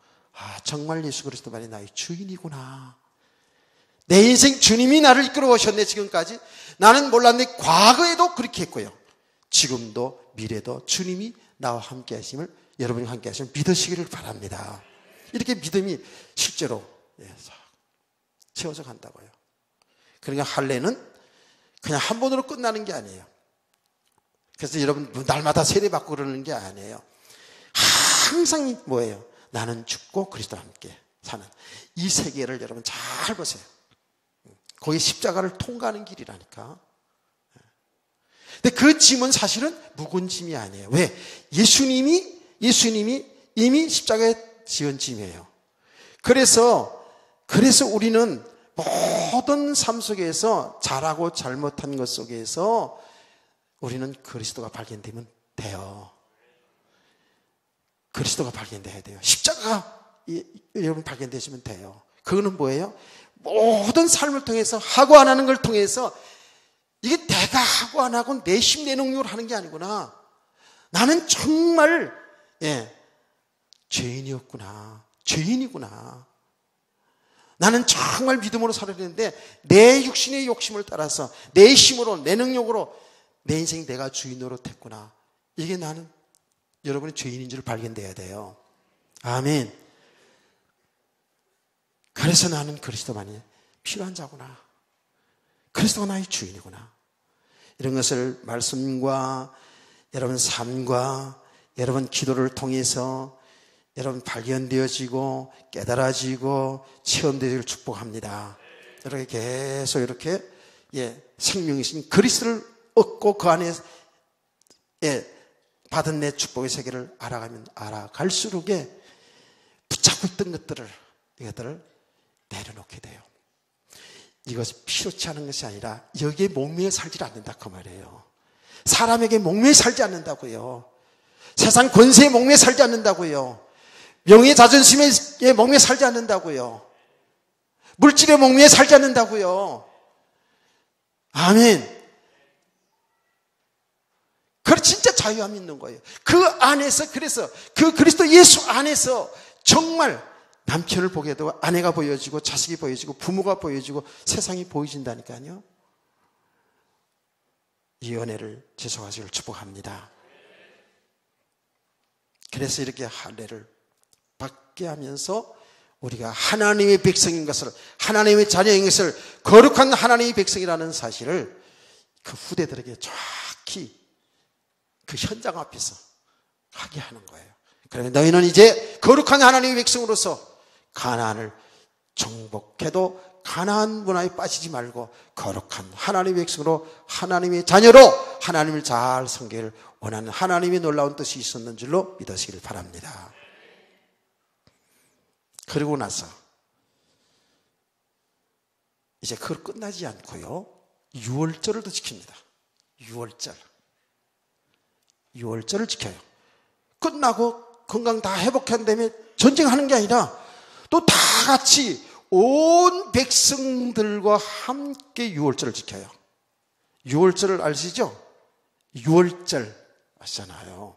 정말 예수 그리스도만이 나의 주인이구나. 내 인생 주님이 나를 이끌어 오셨네. 지금까지 나는 몰랐는데 과거에도 그렇게 했고요. 지금도 미래도 주님이 나와 함께 하심을, 여러분이 함께 하심을 믿으시기를 바랍니다. 이렇게 믿음이 실제로 채워져 간다고요. 그러니까 할례는 그냥 한 번으로 끝나는 게 아니에요. 그래서 여러분 날마다 세례받고 그러는 게 아니에요. 항상 뭐예요? 나는 죽고 그리스도와 함께 사는 이 세계를 여러분 잘 보세요. 거기 십자가를 통과하는 길이라니까. 근데 그 짐은 사실은 무거운 짐이 아니에요. 왜? 예수님이 이미 십자가에 지은 짐이에요. 그래서 우리는 모든 삶 속에서 잘하고 잘못한 것 속에서 우리는 그리스도가 발견되면 돼요. 그리스도가 발견돼야 돼요. 십자가가 여러분 발견되시면 돼요. 그거는 뭐예요? 모든 삶을 통해서 하고 안 하는 걸 통해서 이게 내가 하고 안 하고 내 힘 내 능력으로 하는 게 아니구나. 나는 정말 죄인이었구나. 죄인이구나. 나는 정말 믿음으로 살아야 되는데 내 육신의 욕심을 따라서 내 힘으로 내 능력으로 내 인생 내가 주인으로 됐구나. 이게 나는 여러분의 죄인인 줄 발견돼야 돼요. 아멘. 그래서 나는 그리스도만이 필요한 자구나. 그리스도가 나의 주인이구나. 이런 것을 말씀과 여러분 삶과 여러분 기도를 통해서 여러분 발견되어지고 깨달아지고 체험되기를 축복합니다. 이렇게 계속 이렇게 생명이신 그리스도를 얻고 그 안에 받은 내 축복의 세계를 알아갈수록 붙잡고 있던 이것들을 내려놓게 돼요. 이것이 필요치 않은 것이 아니라 여기에 목매여 살지 않는다 그 말이에요. 사람에게 목매여 살지 않는다고요. 세상 권세에 목매여 살지 않는다고요. 명예 자존심에 목매여 살지 않는다고요. 물질에 목매여 살지 않는다고요. 아멘. 그 진짜 자유함이 있는 거예요. 그 안에서, 그래서 그 그리스도 예수 안에서 정말 남편을 보게 되고 아내가 보여지고 자식이 보여지고 부모가 보여지고 세상이 보여진다니까요. 이 은혜를 지속하시길 축복합니다. 그래서 이렇게 할례를 받게 하면서 우리가 하나님의 백성인 것을, 하나님의 자녀인 것을, 거룩한 하나님의 백성이라는 사실을 그 후대들에게 정확히 그 현장 앞에서 하게 하는 거예요. 그러면 너희는 이제 거룩한 하나님의 백성으로서 가나안을 정복해도 가나안 문화에 빠지지 말고 거룩한 하나님의 백성으로, 하나님의 자녀로 하나님을 잘 섬기기를 원하는 하나님의 놀라운 뜻이 있었는 줄로 믿으시길 바랍니다. 그리고 나서 이제 그걸 끝나지 않고요, 유월절을 또 지킵니다. 유월절을 지켜요. 끝나고 건강 다 회복한 다음에 전쟁하는 게 아니라 또 다 같이 온 백성들과 함께 유월절을 지켜요. 유월절을 아시죠? 유월절 아시잖아요.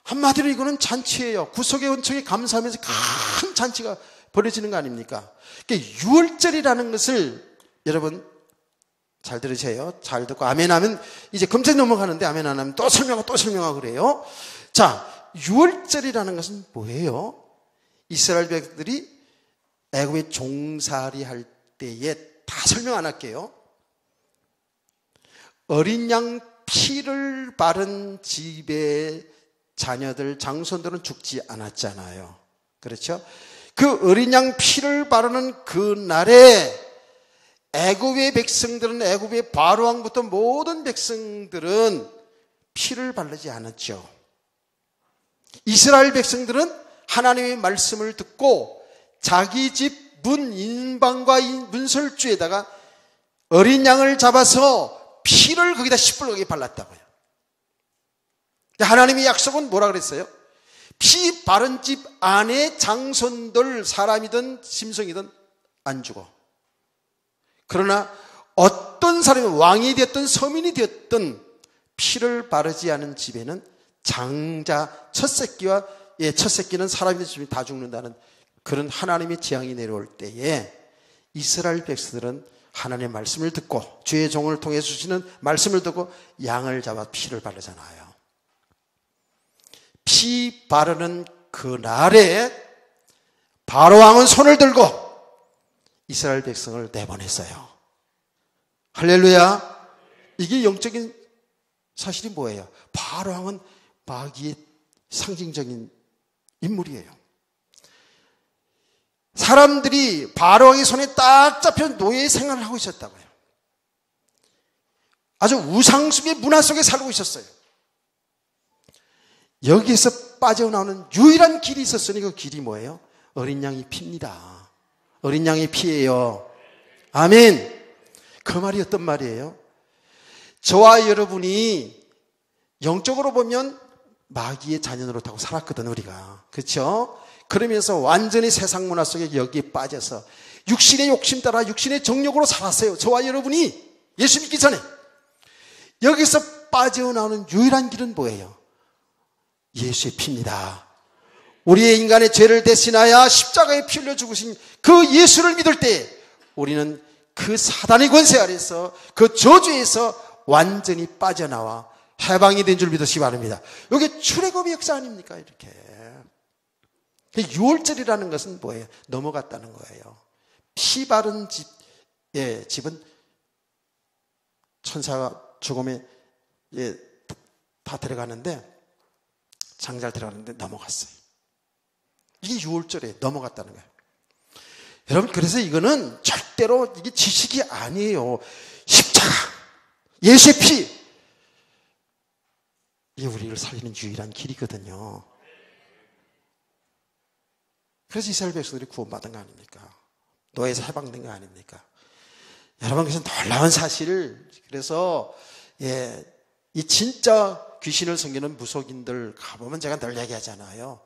한마디로 이거는 잔치예요. 구속의 은총에 감사하면서 큰 잔치가 벌어지는 거 아닙니까? 그러니까 유월절이라는 것을 여러분 잘 들으세요. 잘 듣고 아멘 하면 이제 금세 넘어가는데 아멘 안 하면 또 설명하고 그래요. 자, 유월절이라는 것은 뭐예요? 이스라엘 백성들이 애굽에 종살이 할 때에 다 설명 안 할게요. 어린 양 피를 바른 집의 자녀들, 장손들은 죽지 않았잖아요. 그렇죠? 그 어린 양 피를 바르는 그 날에 애굽의 백성들은, 애굽의 바로 왕부터 모든 백성들은 피를 바르지 않았죠. 이스라엘 백성들은 하나님의 말씀을 듣고 자기 집 문 인방과 문설주에다가 어린 양을 잡아서 피를 거기다 시뻘겋게 발랐다고요. 하나님의 약속은 뭐라 그랬어요? 피 바른 집 안에 장손들, 사람이든 짐승이든 안 죽어. 그러나 어떤 사람이 왕이 되었든 서민이 되었든 피를 바르지 않은 집에는 장자, 첫 새끼는 사람이든 짐승이 다 죽는다는 그런 하나님의 재앙이 내려올 때에 이스라엘 백성들은 하나님의 말씀을 듣고 주의 종을 통해 주시는 말씀을 듣고 양을 잡아 피를 바르잖아요. 피 바르는 그 날에 바로 왕은 손을 들고 이스라엘 백성을 내보냈어요. 할렐루야. 이게 영적인 사실이 뭐예요? 바로 왕은 마귀의 상징적인 인물이에요. 사람들이 바로 왕의 손에 딱 잡혀 노예 생활을 하고 있었다고요. 아주 우상 속의 문화 속에 살고 있었어요. 여기에서 빠져나오는 유일한 길이 있었으니 그 길이 뭐예요? 어린 양의 피입니다. 어린 양의 피예요. 아멘. 그 말이 어떤 말이에요? 저와 여러분이 영적으로 보면 마귀의 자녀 노릇하고 살았거든, 우리가. 그렇죠? 그러면서 완전히 세상 문화 속에 여기에 빠져서 육신의 욕심 따라 육신의 정욕으로 살았어요. 저와 여러분이 예수 믿기 전에. 여기서 빠져나오는 유일한 길은 뭐예요? 예수의 피입니다. 우리의 인간의 죄를 대신하여 십자가에 피 흘려 죽으신 그 예수를 믿을 때 우리는 그 사단의 권세 아래서 그 저주에서 완전히 빠져나와 해방이 된 줄 믿으시기 바랍니다. 이게 출애굽의 역사 아닙니까? 이렇게. 유월절이라는 것은 뭐예요? 넘어갔다는 거예요. 피 바른 집은 천사가 죽음에 다 들어가는데, 장잘 들어가는데 넘어갔어요. 이게 유월절에 넘어갔다는 거예요. 여러분, 그래서 이거는 절대로 이게 지식이 아니에요. 십자가, 예수의 피, 이게 우리를 살리는 유일한 길이거든요. 그래서 이스라엘 백성들이 구원받은 거 아닙니까? 노예에서 해방된 거 아닙니까? 여러분, 그래서 놀라운 사실을, 그래서 이 진짜 귀신을 섬기는 무속인들 가보면 제가 늘 얘기하잖아요.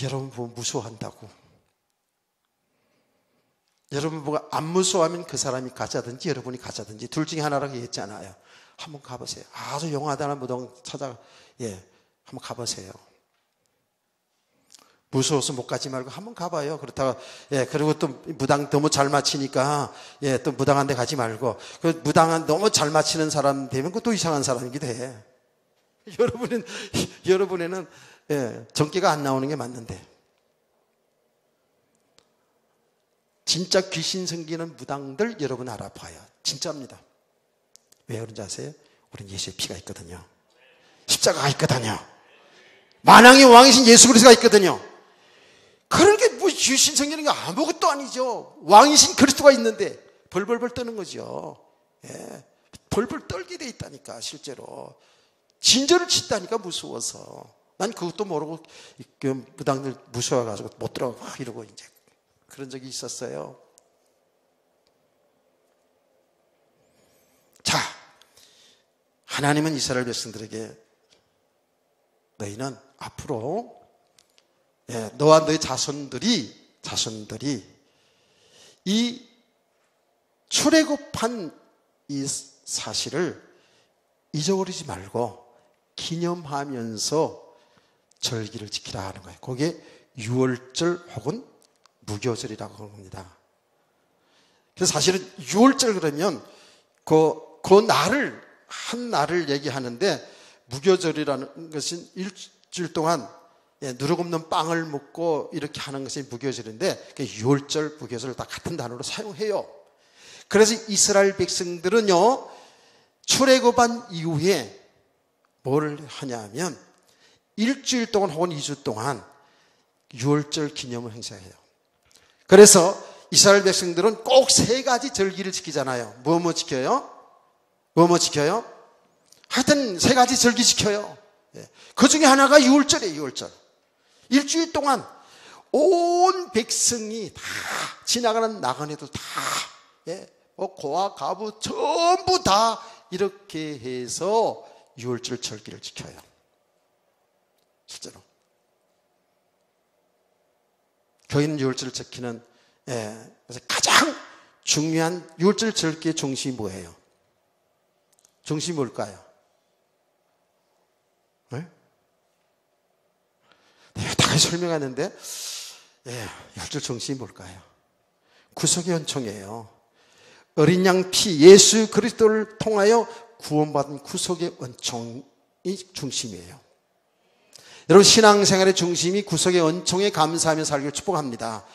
여러분 보면 무서워한다고. 여러분 보고 안 무서워하면 그 사람이 가자든지 여러분이 가자든지 둘 중에 하나라고 얘기했잖아요. 한번 가보세요. 아주 용하다는 무당 한번 가보세요. 무서워서 못 가지 말고 한번 가봐요. 그렇다가 그리고 또 무당 너무 잘 맞히니까 또 무당한 데 가지 말고 그 무당한 너무 잘 맞히는 사람 되면 그것도 이상한 사람이기도 해. 여러분에는 정기가 안 나오는 게 맞는데 진짜 귀신 섬기는 무당들 여러분 알아봐요. 진짜입니다. 왜 그런지 아세요? 우린 예수의 피가 있거든요. 십자가가 있거든요. 만왕의 왕이신 예수 그리스도가 있거든요. 그런 게 뭐 귀신 섬기는 게 아무것도 아니죠. 왕이신 그리스도가 있는데 벌벌벌 떠는 거죠. 벌벌 떨게 돼 있다니까. 실제로 진저를 친다니까. 무서워서. 난 그것도 모르고 무당들 무서워가지고 못 들어가 이러고 이제 그런 적이 있었어요. 자, 하나님은 이스라엘 백성들에게 너희는 앞으로 너와 너의 자손들이 이 출애굽한 이 사실을 잊어버리지 말고 기념하면서 절기를 지키라 하는 거예요. 그게 유월절 혹은 무교절이라고 하는 겁니다. 그래서 사실은 유월절 그러면 그 날을 한 날을 얘기하는데 무교절이라는 것은 일주일 동안 누룩 없는 빵을 먹고 이렇게 하는 것이 무교절인데 유월절, 무교절 다 같은 단어로 사용해요. 그래서 이스라엘 백성들은요 출애굽한 이후에 뭘 하냐면 일주일 동안 혹은 2주 동안 유월절 기념을 행사해요. 그래서 이스라엘 백성들은 꼭 3가지 절기를 지키잖아요. 뭐 지켜요? 뭐 지켜요? 하여튼 3가지 절기 지켜요. 그 중에 하나가 유월절이에요. 유월절. 일주일 동안 온 백성이 다 지나가는 나그네들 다 고아 가부 전부 다 이렇게 해서 유월절 절기를 지켜요. 실제로 교인 유월절을 지키는 그래서 가장 중요한 유월절 절기의 중심이 뭐예요? 중심이 뭘까요? 다 설명하는데 유월절 중심이 뭘까요? 구속의 은총이에요. 어린 양 피 예수 그리스도를 통하여 구원받은 구속의 은총이 중심이에요. 여러분 신앙생활의 중심이 구속의 은총에 감사하며 살기를 축복합니다.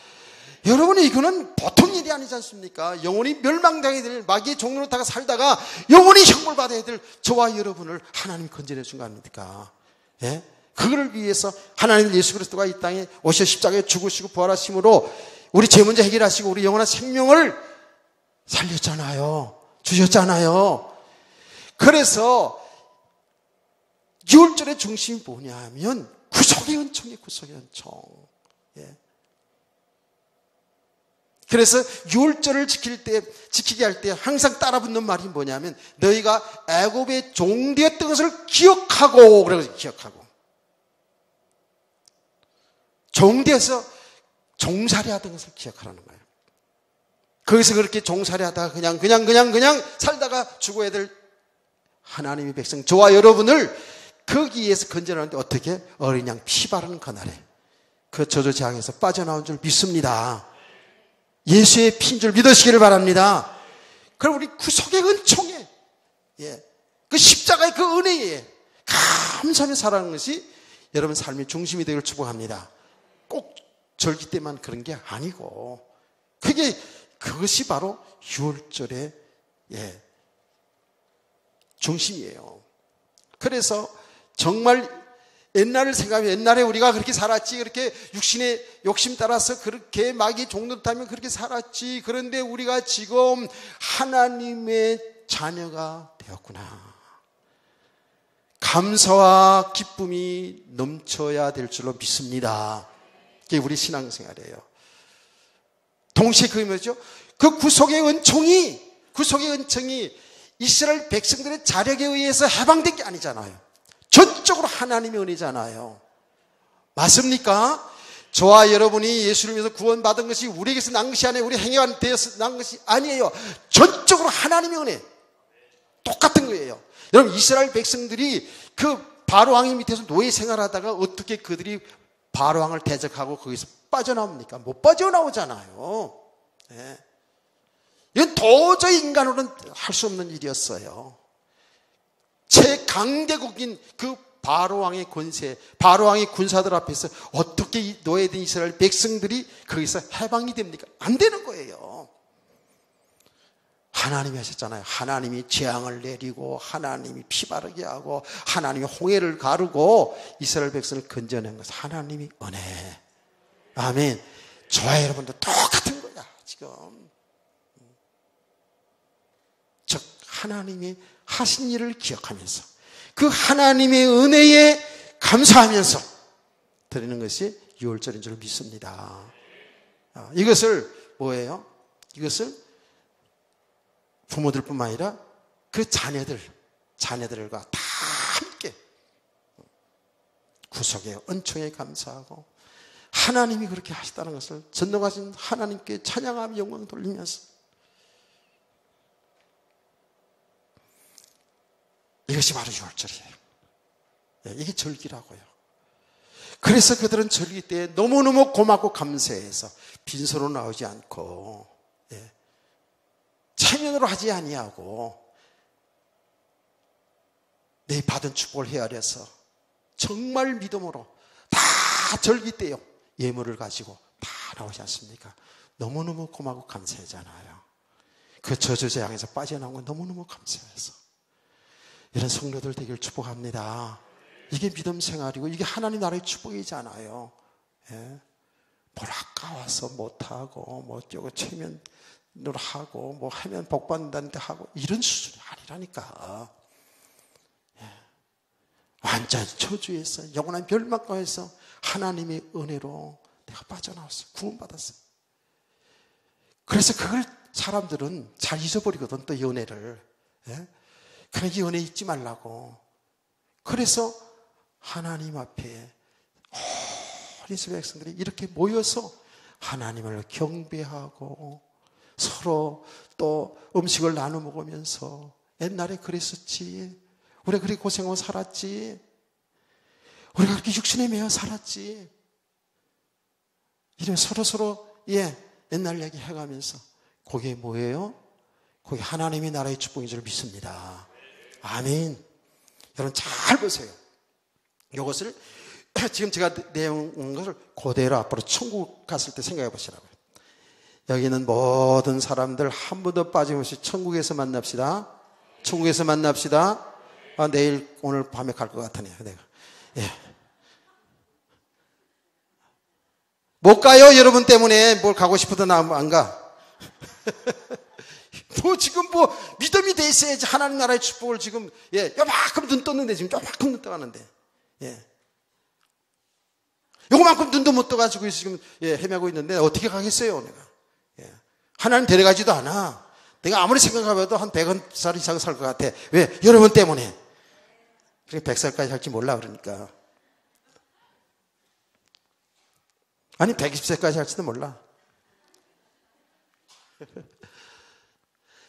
여러분 이거는 보통 일이 아니지 않습니까? 영원히 멸망당해야 될 마귀의 종노릇하가 살다가 영원히 형벌 받아야 될 저와 여러분을 하나님이 건져내 준 거 아닙니까? 그거를 위해서 하나님 예수 그리스도가 이 땅에 오셔 십자가에 죽으시고 부활하심으로 우리 죄 문제 해결하시고 우리 영원한 생명을 살렸잖아요. 주셨잖아요. 그래서 유월절의 중심이 뭐냐 하면 구속의 은총이에요. 구속의 은총. 그래서 유월절을 지키게 할 때 항상 따라붙는 말이 뭐냐면 너희가 애굽의 종되었던 것을 기억하고 그래서 기억하고 종되어서 종살이 하던 것을 기억하라는 거예요. 거기서 그렇게 종살이 하다가 그냥 살다가 죽어야 될 하나님의 백성 저와 여러분을 거기에서 건져내는데 어떻게? 어린 양 피 바르는 그날에 그 저주재앙에서 빠져나온 줄 믿습니다. 예수의 피인 줄 믿으시기를 바랍니다. 그럼 우리 구속의 은총에 그 십자가의 그 은혜에 감사하며 살아가는 것이 여러분 삶의 중심이 되기를 축복합니다. 꼭 절기 때만 그런 게 아니고 그것이 바로 유월절의 중심이에요. 그래서 정말 옛날을 생각하면 옛날에 우리가 그렇게 살았지 그렇게 육신의 욕심 따라서 그렇게 마귀의 종노릇하며 그렇게 살았지 그런데 우리가 지금 하나님의 자녀가 되었구나. 감사와 기쁨이 넘쳐야 될 줄로 믿습니다. 그게 우리 신앙생활이에요. 동시에 그게 뭐죠? 그 구속의 은총이 이스라엘 백성들의 자력에 의해서 해방된 게 아니잖아요. 전적으로 하나님의 은혜잖아요. 맞습니까? 저와 여러분이 예수를 믿어서 구원받은 것이 우리에게서 난 것이 아니에요. 우리 행위가 되어서 난 것이 아니에요. 전적으로 하나님의 은혜. 똑같은 거예요. 여러분, 이스라엘 백성들이 그 바로왕의 밑에서 노예 생활하다가 어떻게 그들이 바로왕을 대적하고 거기서 빠져나옵니까? 못 빠져나오잖아요. 네. 이건 도저히 인간으로는 할 수 없는 일이었어요. 최강대국인 그 바로왕의 권세, 바로왕의 군사들 앞에서 어떻게 이 노예된 이스라엘 백성들이 거기서 해방이 됩니까? 안 되는 거예요. 하나님이 하셨잖아요. 하나님이 재앙을 내리고 하나님이 피 바르게 하고 하나님이 홍해를 가르고 이스라엘 백성을 건져낸 것은 하나님이 은혜. 아멘. 저와 여러분도 똑같은 거야 지금. 즉 하나님이 하신 일을 기억하면서 그 하나님의 은혜에 감사하면서 드리는 것이 유월절인 줄 믿습니다. 이것을 뭐예요? 이것을 부모들뿐만 아니라 그 자녀들과 다 함께 구속의 은총에 감사하고 하나님이 그렇게 하시다는 것을 전능하신 하나님께 찬양하며 영광 돌리면서 이것이 바로 유월절이에요. 이게 절기라고요. 그래서 그들은 절기 때 너무너무 고맙고 감사해서 빈손으로 나오지 않고 체면으로 하지 아니하고 내 받은 축복을 헤아려서 정말 믿음으로 다 절기 때요 예물을 가지고 다 나오지 않습니까? 너무너무 고맙고 감사하잖아요. 그 저주재앙에서 빠져나온 건 너무너무 감사해서 이런 성도들 되기를 축복합니다. 이게 믿음 생활이고 이게 하나님 나라의 축복이잖아요. 뭘 아까워서 못하고 뭐 어쩌고 체면으로 하고 뭐 하면 복받는다는데 하고 이런 수준이 아니라니까. 완전히 저주에서 영원한 멸망가에서 하나님의 은혜로 내가 빠져나왔어. 구원받았어. 그래서 그걸 사람들은 잘 잊어버리거든. 또 이 은혜를. 그러니까 이 은혜 잊지 말라고. 그래서 하나님 앞에 온 이스라엘 백성들이 이렇게 모여서 하나님을 경배하고 서로 또 음식을 나눠 먹으면서 옛날에 그랬었지. 우리가 그렇게 고생하고 살았지. 우리가 그렇게 육신에 매여 살았지. 이런 서로 옛날 얘기 해가면서 그게 뭐예요? 그게 하나님의 나라의 축복인 줄 믿습니다. 아멘. 여러분 잘 보세요. 이것을 지금 제가 내용을 그대로 앞으로 천국 갔을 때 생각해 보시라고요. 여기는 모든 사람들 한 분도 빠짐없이 천국에서 만납시다. 천국에서 만납시다. 내일 오늘 밤에 갈 것 같으네요. 내가 못 가요. 여러분 때문에 뭘 가고 싶어도 나 안 가. 뭐 지금 뭐 믿음이 돼 있어야지 하나님 나라의 축복을 지금 요만큼 눈 떴는데 지금 요만큼 눈 떠가는데 요만큼 눈도 못 떠가지고 지금 헤매고 있는데 어떻게 가겠어요 내가. 하나님 데려가지도 않아. 내가 아무리 생각해봐도 한 100살 이상 살 것 같아. 왜? 여러분 때문에. 그러니까 100살까지 살지 몰라 그러니까. 아니 120세까지 할지도 몰라.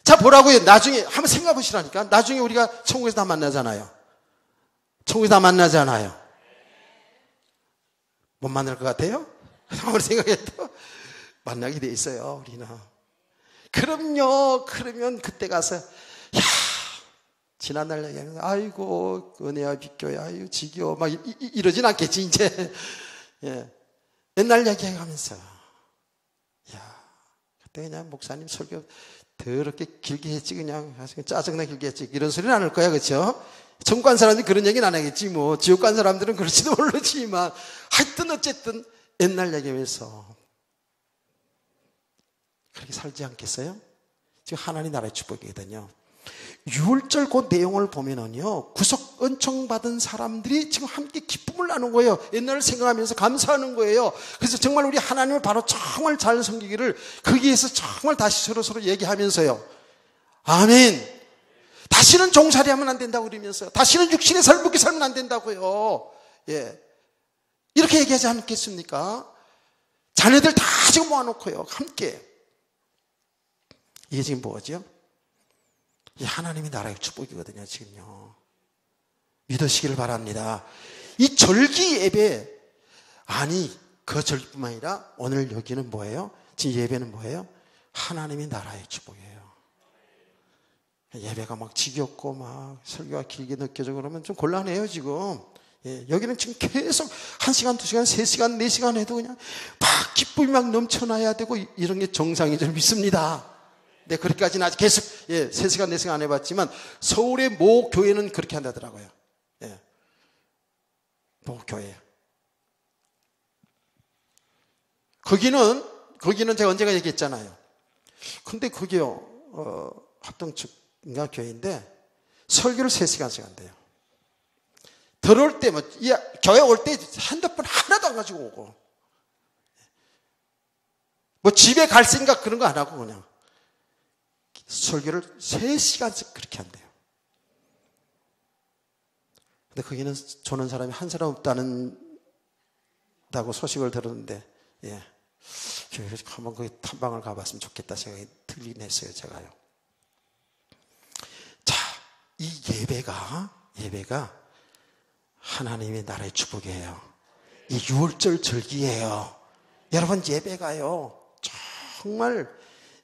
자 보라고요. 나중에 한번 생각해 보시라니까. 나중에 우리가 천국에서 다 만나잖아요. 천국에서 다 만나잖아요. 못 만날 것 같아요? 아무리 생각해도 만나게 돼 있어요 우리는. 그럼요. 그러면 그때 가서 지난날 얘기하면서 아이고 은혜야 비교야 아이고 지겨워 막 이러진 않겠지 이제. 옛날 얘기하면서 그때 그냥 목사님 설교 더럽게 길게 했지 그냥 짜증나 길게 했지 이런 소리는 안 할 거야. 그렇죠? 천국 간 사람들이 그런 얘기는 안 하겠지 뭐. 지옥 간 사람들은 그럴지도 모르지만 하여튼 어쨌든 옛날 얘기하면서 그렇게 살지 않겠어요? 지금 하나님 나라의 축복이거든요. 유월절 그 내용을 보면은요, 구속 은총 받은 사람들이 지금 함께 기쁨을 나누는 거예요. 옛날을 생각하면서 감사하는 거예요. 그래서 정말 우리 하나님을 바로 정말 잘 섬기기를 거기에서 정말 다시 서로 얘기하면서요. 아멘. 다시는 종살이 하면 안 된다고 그러면서 다시는 육신의 살붙게 살면 안 된다고요. 이렇게 얘기하지 않겠습니까? 자녀들 다 지금 모아놓고요. 함께. 이게 지금 뭐죠? 이 하나님의 나라의 축복이거든요. 지금요. 믿으시기를 바랍니다. 이 절기 예배, 아니 그 절기뿐만 아니라 오늘 여기는 뭐예요? 지금 예배는 뭐예요? 하나님의 나라의 축복이에요. 예배가 막 지겹고 막 설교가 길게 느껴져 그러면 좀 곤란해요 지금. 예, 여기는 지금 계속 1시간, 2시간, 3시간, 4시간 해도 그냥 막 기쁨이 막 넘쳐나야 되고 이런 게 정상인 줄 믿습니다. 네, 그렇게까지는 아직 계속 3시간, 4시간 안 해봤지만 서울의 모 교회는 그렇게 한다더라고요. 예, 모 교회. 거기는 제가 언젠가 얘기했잖아요. 근데 거기요, 합동측인가 교회인데 설교를 3시간씩 한대요. 들어올 때, 교회 올 때 핸드폰 하나도 안 가지고 오고, 뭐 집에 갈 생각 그런 거 안 하고 그냥 설교를 3시간씩 그렇게 한대요. 근데 거기는 조는 사람이 한 사람 없다고 소식을 들었는데, 예. 한번 거기 탐방을 가봤으면 좋겠다 생각이 들긴 했어요, 제가요. 자, 이 예배가 하나님의 나라의 축복이에요. 이 6월절 절기예요. 여러분, 예배가요, 정말,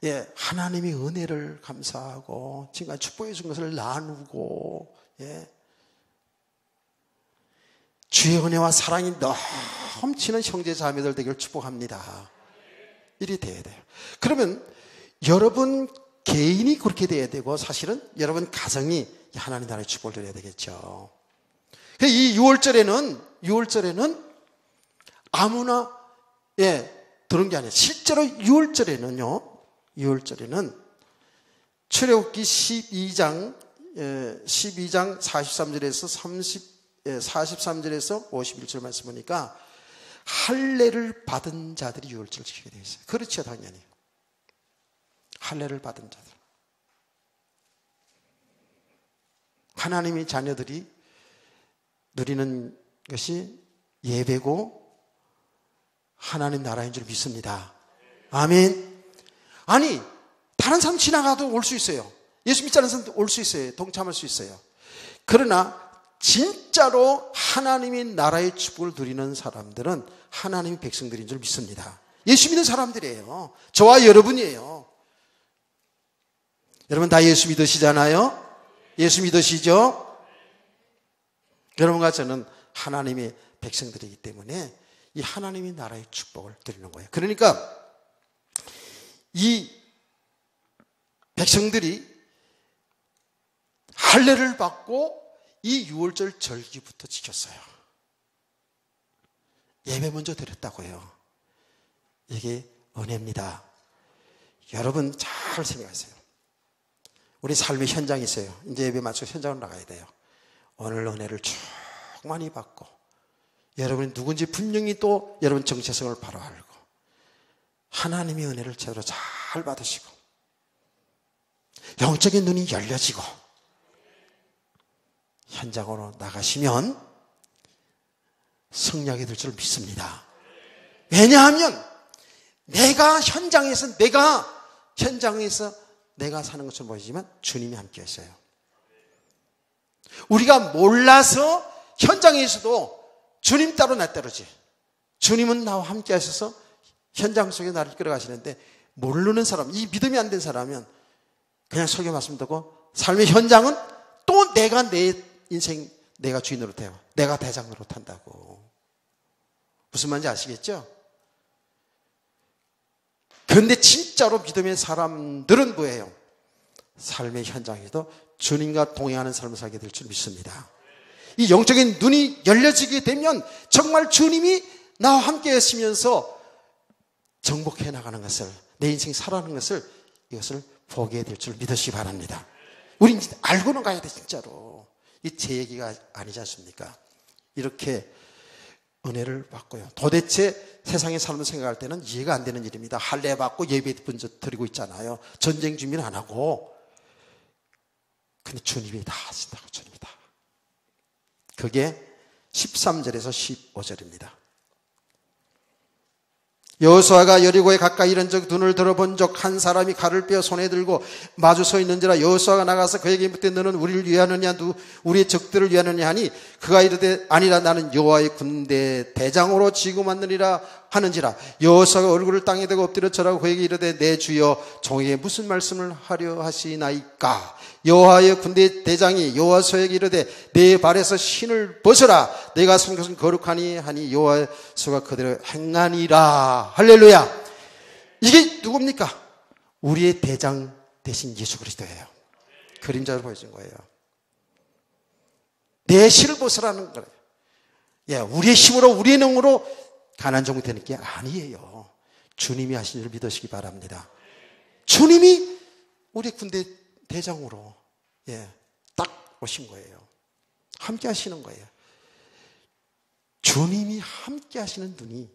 예, 하나님의 은혜를 감사하고, 지금까지 축복해 준 것을 나누고, 예, 주의 은혜와 사랑이 넘치는 형제 자매들 되기를 축복합니다. 이리 돼야 돼요. 그러면 여러분 개인이 그렇게 돼야 되고, 사실은 여러분 가정이 하나님 나라의 축복을 드려야 되겠죠. 이 6월절에는 아무나 들은 게 아니에요. 실제로 6월절에는 출애굽기 12장 43절에서 43절에서 51절 말씀 보니까 할례를 받은 자들이 6월절을 지키게 되어 있어요. 그렇죠, 당연히. 할례를 받은 자들. 하나님의 자녀들이 누리는 것이 예배고 하나님 나라인 줄 믿습니다. 아멘. 아니, 다른 사람 지나가도 올 수 있어요. 예수 믿지 않는 사람도 올 수 있어요. 동참할 수 있어요. 그러나 진짜로 하나님의 나라의 축복을 누리는 사람들은 하나님의 백성들인 줄 믿습니다. 예수 믿는 사람들이에요. 저와 여러분이에요. 여러분 다 예수 믿으시잖아요? 예수 믿으시죠? 여러분과 저는 하나님의 백성들이기 때문에 이 하나님의 나라의 축복을 드리는 거예요. 그러니까 이 백성들이 할례를 받고 이 6월절 절기부터 지켰어요. 예배 먼저 드렸다고요. 이게 은혜입니다. 여러분 잘 생각하세요. 우리 삶의 현장이 있어요. 이제 예배 마치고 현장으로 나가야 돼요. 오늘 은혜를 쭉 많이 받고 여러분이 누군지 분명히 또 여러분 정체성을 바로 알고 하나님의 은혜를 제대로 잘 받으시고 영적인 눈이 열려지고 현장으로 나가시면 승리하게 될 줄 믿습니다. 왜냐하면 내가 현장에서 내가 사는 것처럼 보이지만 주님이 함께 하셔요. 우리가 몰라서 현장에서도 주님 따로 나 따르지. 주님은 나와 함께 하셔서 현장 속에 나를 끌어가시는데 모르는 사람, 이 믿음이 안 된 사람은 그냥 설교 말씀 듣고 삶의 현장은 또 내가 내 인생 내가 주인 노릇해요. 내가 대장 노릇한다고. 무슨 말인지 아시겠죠? 그런데 진짜로 믿음의 사람들은 뭐예요? 삶의 현장에도 주님과 동행하는 삶을 살게 될 줄 믿습니다. 이 영적인 눈이 열려지게 되면 정말 주님이 나와 함께 하시면서 정복해 나가는 것을, 내 인생 살아가는 것을, 이것을 보게 될 줄 믿으시기 바랍니다. 우린 알고는 가야 돼, 진짜로. 이 제 얘기가 아니지 않습니까? 이렇게 은혜를 받고요. 도대체 세상의 삶을 생각할 때는 이해가 안 되는 일입니다. 할례 받고 예배 드리고 있잖아요. 전쟁 준비는 안 하고. 근데 주님이 다 하신다고, 주님이 다. 그게 13절에서 15절입니다. 여호수아가 여리고에 가까이 이른즉 눈을 들어본 적 한 사람이 칼을 빼어 손에 들고 마주 서 있는지라. 여호수아가 나가서 그에게 묻되 너는 우리를 위하느냐 우리의 적들을 위하느냐 하니 그가 이르되 아니라 나는 여호와의 군대 대장으로 지금 왔느니라 하는지라. 여호수아가 얼굴을 땅에 대고 엎드려 절하고 그에게 이르되 내 주여 종에게 무슨 말씀을 하려 하시나이까. 여호와의 군대 대장이 여호수아에게 이르되 내 발에서 신을 벗어라. 내가 선 것은 거룩하니 하니 여호수아가 그대로 행하니라. 할렐루야. 이게 누굽니까? 우리의 대장 대신 예수 그리스도예요. 그림자를 보여준 거예요. 내 신을 벗으라는 거예요. 예, 우리의 힘으로 우리의 능으로 가난한 종이 되는 게 아니에요. 주님이 하신 일을 믿으시기 바랍니다. 주님이 우리 군대 대장으로 딱 오신 거예요. 함께 하시는 거예요. 주님이 함께 하시는 눈이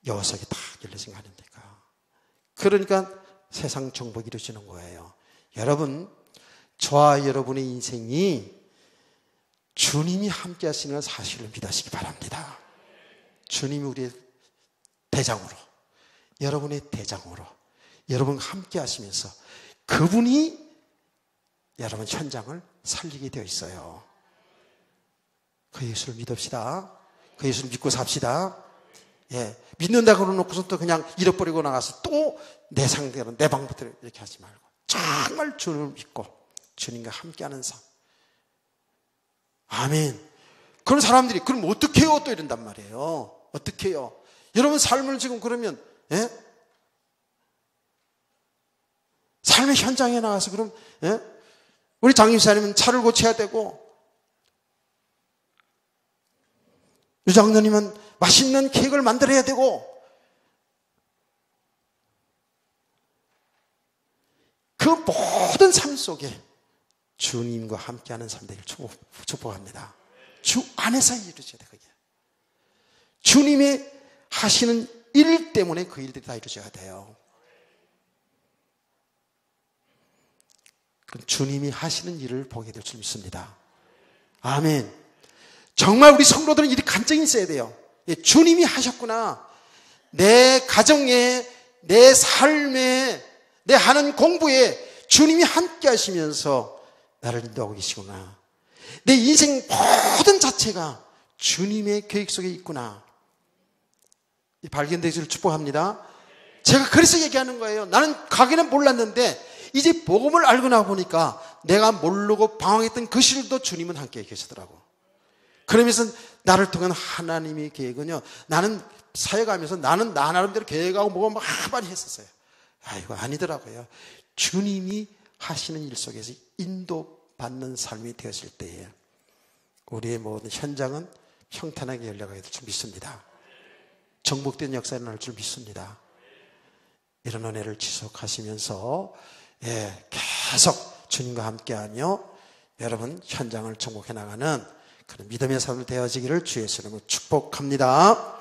여호수아에게 딱 열려진 거 아닙니까? 그러니까 세상 정복이 이루어지는 거예요. 여러분, 저와 여러분의 인생이 주님이 함께 하시는 사실을 믿으시기 바랍니다. 주님이 우리의 대장으로, 여러분의 대장으로, 여러분과 함께 하시면서 그분이 여러분 현장을 살리게 되어 있어요. 그 예수를 믿읍시다. 그 예수를 믿고 삽시다. 예, 믿는다고 그러놓고서 또 그냥 잃어버리고 나가서 또 내 상대로 내 방법대로 이렇게 하지 말고 정말 주님을 믿고 주님과 함께하는 삶. 아멘. 그런 사람들이 그럼 어떻게 해요? 또 이런단 말이에요. 어떻게 해요? 여러분 삶을 지금 그러면 삶의 현장에 나가서 그럼 우리 장님사님은 차를 고쳐야 되고 유장로님은 맛있는 케이크를 만들어야 되고 그 모든 삶 속에 주님과 함께하는 삶 되기를 축복합니다. 주 안에서 이루어져야 돼요. 그게. 주님의 하시는 일 때문에 그 일들이 다 이루어져야 돼요. 주님이 하시는 일을 보게 될 줄 믿습니다. 아멘. 정말 우리 성도들은 이 간증이 있어야 돼요. 주님이 하셨구나. 내 가정에, 내 삶에, 내 하는 공부에 주님이 함께 하시면서 나를 인도하고 계시구나. 내 인생 모든 자체가 주님의 계획 속에 있구나. 이 발견되기를 축복합니다. 제가 그래서 얘기하는 거예요. 나는 가게는 몰랐는데 이제 복음을 알고 나 보니까 내가 모르고 방황했던 그 시절도 주님은 함께 계시더라고. 그러면서 나를 통한 하나님의 계획은요, 나는 사역하면서 나는 나 나름대로 계획하고 뭐가 막 많이 했었어요. 아이고, 아니더라고요. 주님이 하시는 일 속에서 인도받는 삶이 되었을 때에 우리의 모든 현장은 평탄하게 열려가게 될 줄 믿습니다. 정복된 역사가 날 줄 믿습니다. 이런 은혜를 지속하시면서 계속 주님과 함께하며 여러분 현장을 정복해 나가는 그런 믿음의 삶을 되어지기를 주의 이름으로 축복합니다.